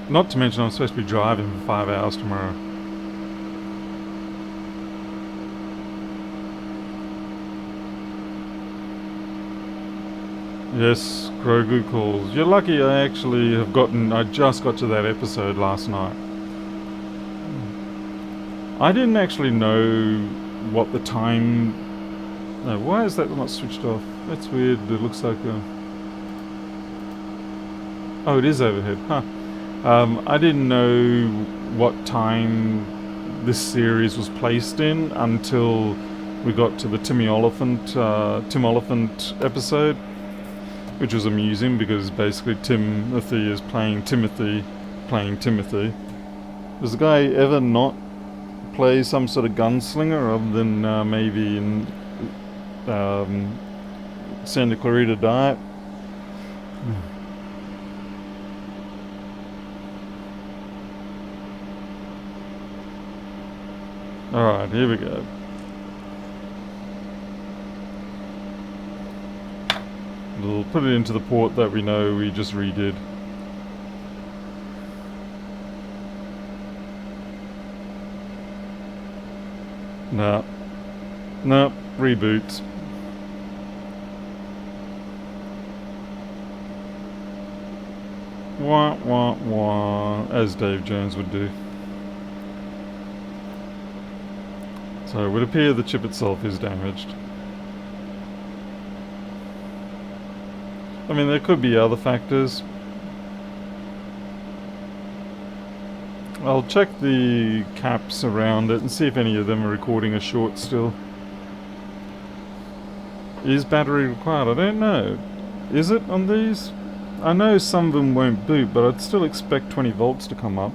Not to mention I'm supposed to be driving for 5 hours tomorrow. Yes, Grogu calls. You're lucky I just got to that episode last night. I didn't actually know what the time... No, why is that not switched off? That's weird. It looks like a... Oh, it is overhead. Huh. I didn't know what time this series was placed in until we got to the Tim Oliphant episode, which was amusing because basically Timothy is playing Timothy. Does the guy ever not play some sort of gunslinger other than maybe in Santa Clarita Diet? Alright, here we go. We'll put it into the port that we know we just redid. Nah. Nah, reboot. Wah wah wah, as Dave Jones would do. So it would appear the chip itself is damaged. I mean, there could be other factors. I'll check the caps around it and see if any of them are recording a short still. Is battery required? I don't know. Is it on these? I know some of them won't boot, but I'd still expect 20 volts to come up.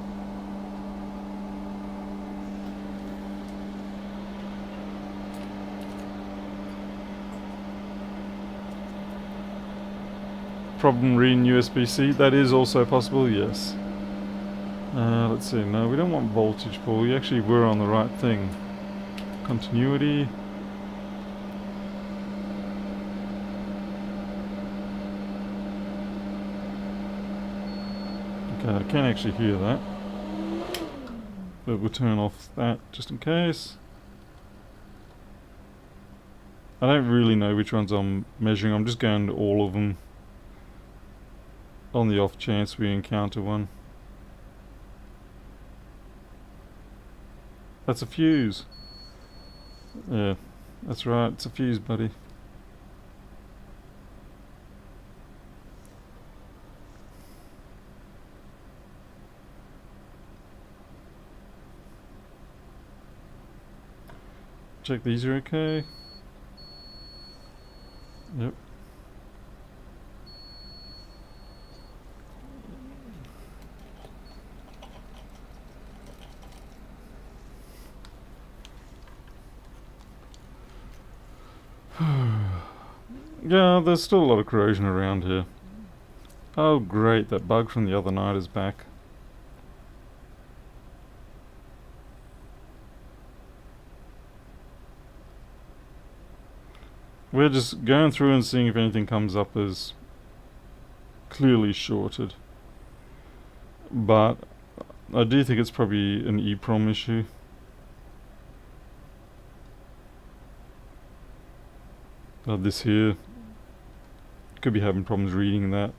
Problem reading USB-C, that is also possible, yes. Let's see, no, we don't want voltage pull, we actually were on the right thing. Continuity. Okay, I can actually hear that. But we'll turn off that just in case. I don't really know which ones I'm measuring, I'm just going to all of them. On the off chance we encounter one. That's a fuse. Yeah, that's right, it's a fuse, buddy. Check these are okay. Yep. Yeah, there's still a lot of corrosion around here. Oh great, that bug from the other night is back. We're just going through and seeing if anything comes up as clearly shorted. But I do think it's probably an EEPROM issue. This here could be having problems reading that.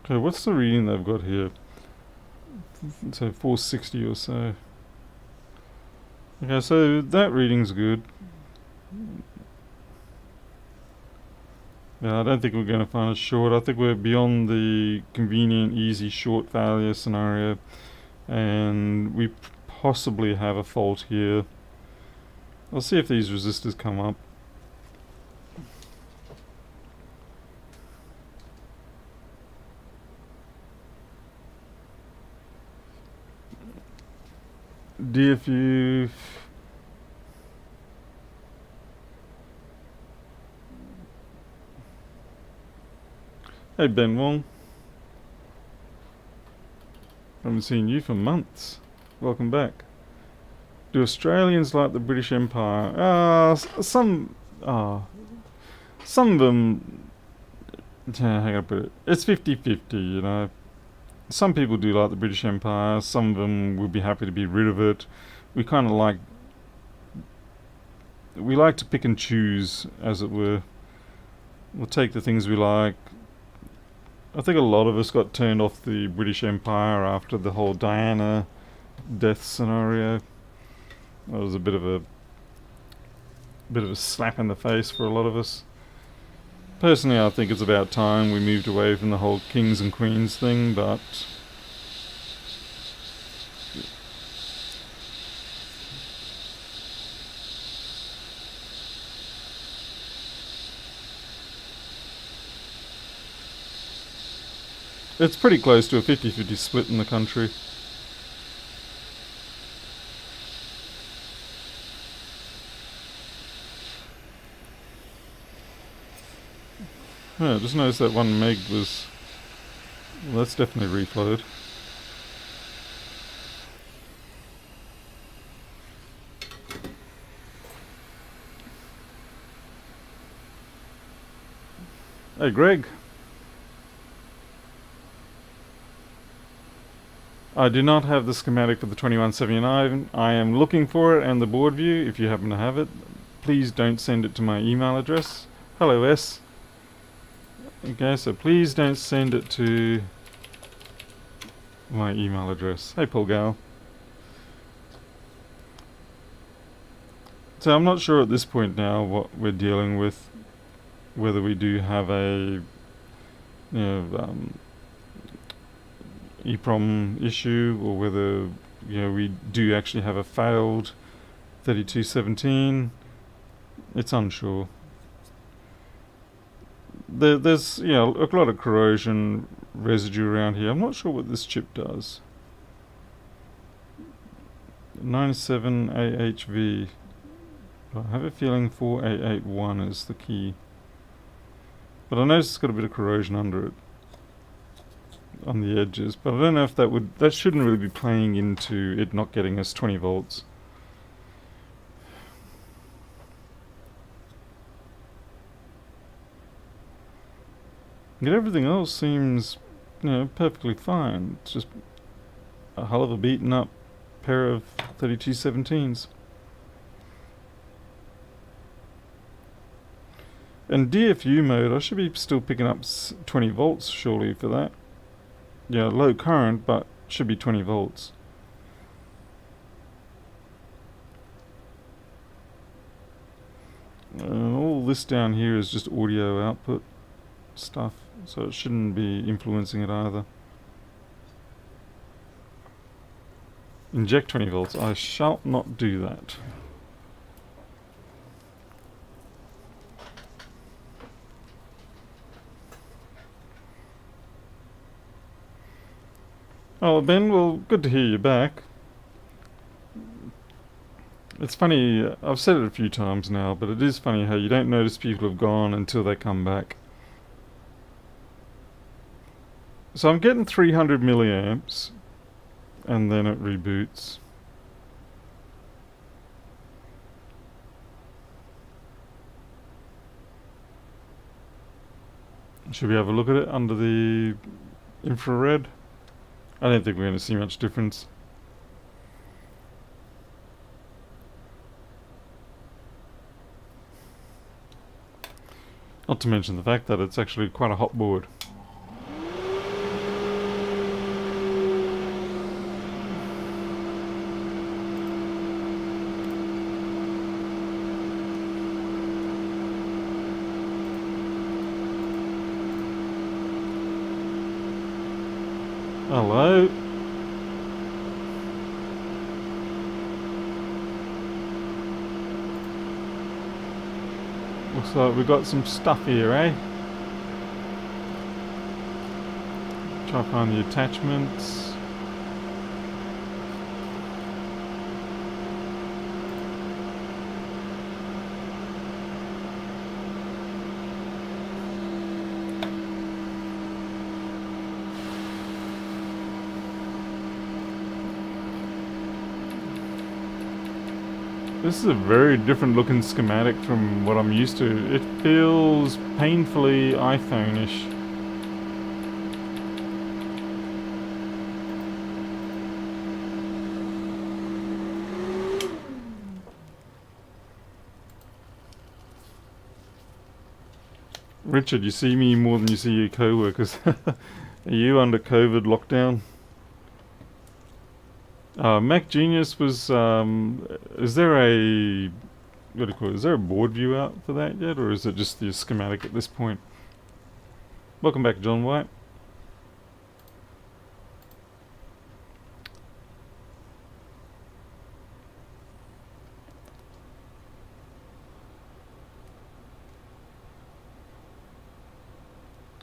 Okay, what's the reading they've got here? So 460 or so. Okay, so that reading's good. Yeah, I don't think we're going to find a short. I think we're beyond the convenient, easy short failure scenario. And we possibly have a fault here. I'll see if these resistors come up. DFU. Hey Ben Wong. Haven't seen you for months. Welcome back. Do Australians like the British Empire? Some of them. How can I put it? It's 50-50, you know. Some people do like the British Empire. Some of them would be happy to be rid of it. We kind of like. We like to pick and choose, as it were. We'll take the things we like. I think a lot of us got turned off the British Empire after the whole Diana death scenario. That was a bit of a slap in the face for a lot of us. Personally, I think it's about time we moved away from the whole kings and queens thing, but it's pretty close to a 50-50 split in the country. Yeah, just noticed that 1 meg was... Well, that's definitely reflowed. Hey Greg. I do not have the schematic for the 2179. I am looking for it and the board view. If you happen to have it, please don't send it to my email address. Hello S. Okay, so please don't send it to my email address. Hey Paul Gal. So I'm not sure at this point now what we're dealing with. Whether we do have a EEPROM issue, or whether we do actually have a failed 3217. It's unsure. There's a lot of corrosion residue around here. I'm not sure what this chip does. 97 AHV. I have a feeling 4881 is the key. But I noticed it's got a bit of corrosion under it. On the edges. But I don't know if that shouldn't really be playing into it not getting us 20 volts. Yet everything else seems, perfectly fine. It's just a hell of a beaten up pair of 3217s. And DFU mode, I should be still picking up 20 volts surely for that. Yeah, low current, but should be 20 volts. All this down here is just audio output stuff, so it shouldn't be influencing it either. Inject 20 volts. I shall not do that. Oh, Ben, well, good to hear you back. It's funny, I've said it a few times now, but it is funny how you don't notice people have gone until they come back. So I'm getting 300 milliamps, and then it reboots. Should we have a look at it under the infrared? I don't think we're going to see much difference. Not to mention the fact that it's actually quite a hot board. Hello? Looks like we've got some stuff here, eh? Try to find the attachments. This is a very different looking schematic from what I'm used to. It feels painfully iPhone-ish. Richard, you see me more than you see your co-workers. Are you under COVID lockdown? Mac Genius was, is there a, what do you call it, is there a board view out for that yet, or is it just the schematic at this point? Welcome back, John White.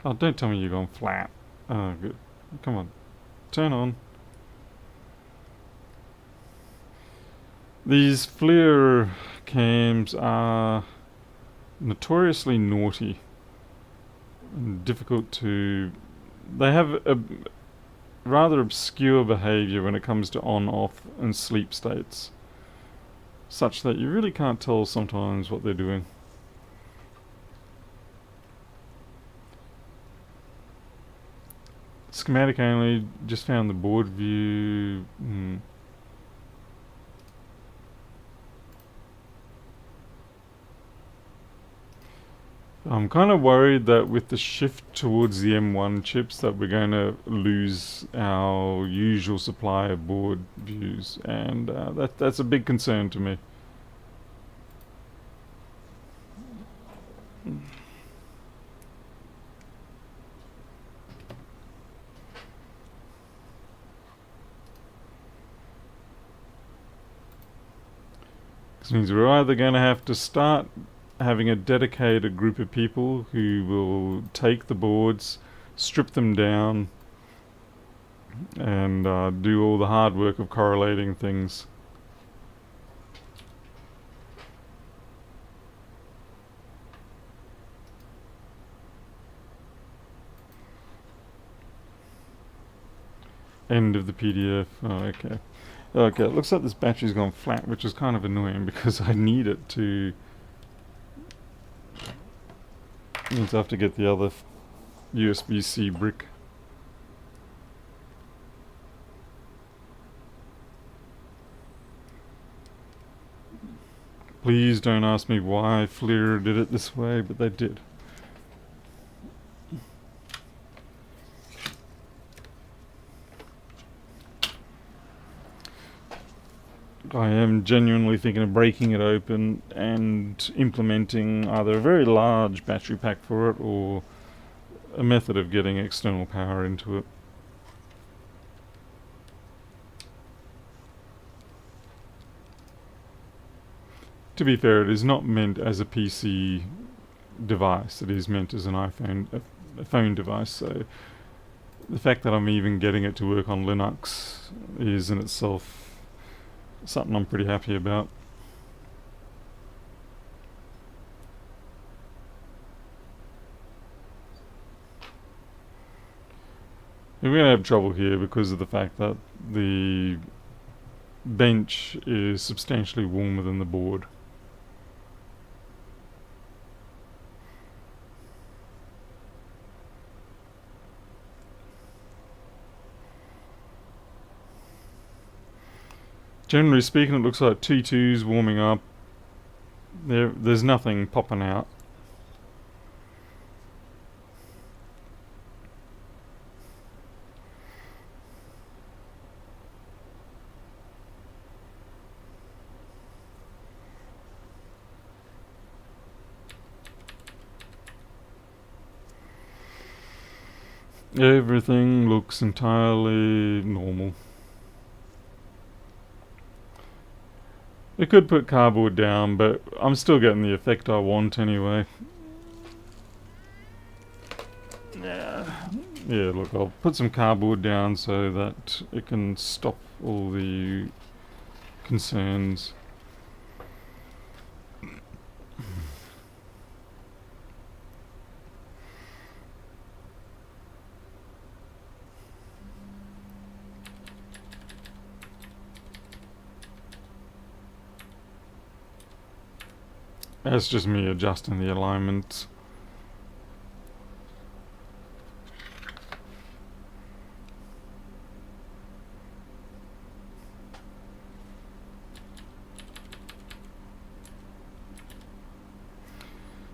Oh, don't tell me you're going flat. Oh, good. Come on. Turn on. These FLIR cams are notoriously naughty and difficult to... They have a rather obscure behavior when it comes to on, off and sleep states, such that you really can't tell sometimes what they're doing. Schematic only, just found the board view. I'm kind of worried that with the shift towards the M1 chips that we're going to lose our usual supply of board views, and that's a big concern to me. This means we're either going to have to start having a dedicated group of people who will take the boards, strip them down, and do all the hard work of correlating things. End of the PDF. Oh, okay. Okay, it looks like this battery's gone flat, which is kind of annoying because I need it to... means I have to get the other USB-C brick. Please don't ask me why FLIR did it this way, but they did. I am genuinely thinking of breaking it open and implementing either a very large battery pack for it or a method of getting external power into it. To be fair, it is not meant as a PC device. It is meant as an iPhone, a phone device. So the fact that I'm even getting it to work on Linux is in itself something I'm pretty happy about. We're going to have trouble here because of the fact that the bench is substantially warmer than the board. Generally speaking, it looks like T2's warming up. There's nothing popping out. Everything looks entirely normal. We could put cardboard down, but I'm still getting the effect I want anyway. Yeah. Yeah, look, I'll put some cardboard down so that it can stop all the concerns. That's just me adjusting the alignment.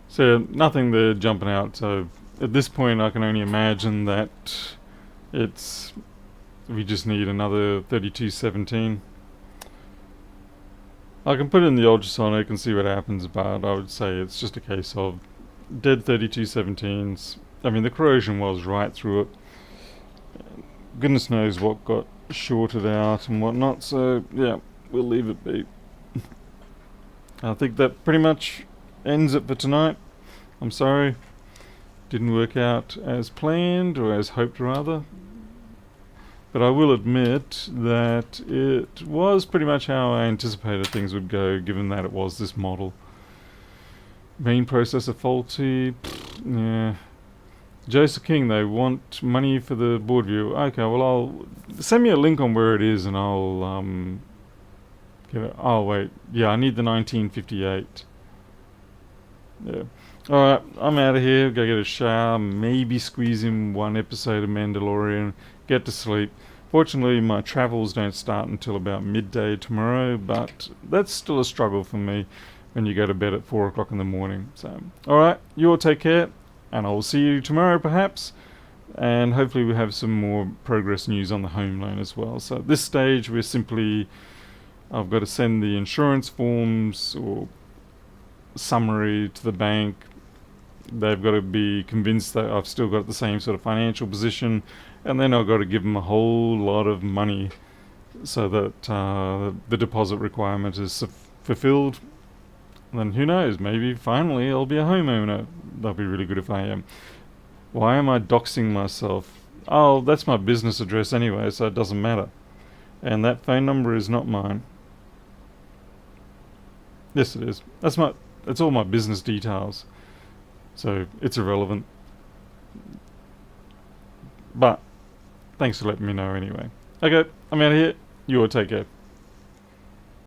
So nothing there jumping out, so at this point I can only imagine that we just need another 3217. I can put it in the ultrasonic and see what happens, but I would say it's just a case of dead 3217s. I mean, the corrosion was right through it. Goodness knows what got shorted out and whatnot, so yeah, we'll leave it be. I think that pretty much ends it for tonight. I'm sorry, didn't work out as planned, or as hoped rather. But I will admit that it was pretty much how I anticipated things would go, given that it was this model. Main processor faulty, yeah. Joseph King, they want money for the board view. Okay, well, I'll send me a link on where it is, and I'll get it. Oh wait, yeah, I need the 1958. Yeah. Alright, I'm out of here. Go get a shower, maybe squeeze in one episode of Mandalorian, get to sleep. Fortunately, my travels don't start until about midday tomorrow, but that's still a struggle for me when you go to bed at 4 o'clock in the morning. So, alright, you all take care, and I will see you tomorrow perhaps, and hopefully we have some more progress news on the home loan as well. So at this stage, we're simply, I've got to send the insurance forms or summary to the bank. They've got to be convinced that I've still got the same sort of financial position, and then I've got to give them a whole lot of money so that the deposit requirement is fulfilled. And then who knows, maybe finally I'll be a homeowner. That'll be really good if I am. Why am I doxing myself? Oh, that's my business address anyway, so it doesn't matter. And that phone number is not mine. Yes, it is. That's all my business details. So it's irrelevant. But thanks for letting me know anyway. Okay, I'm out of here. You all take care.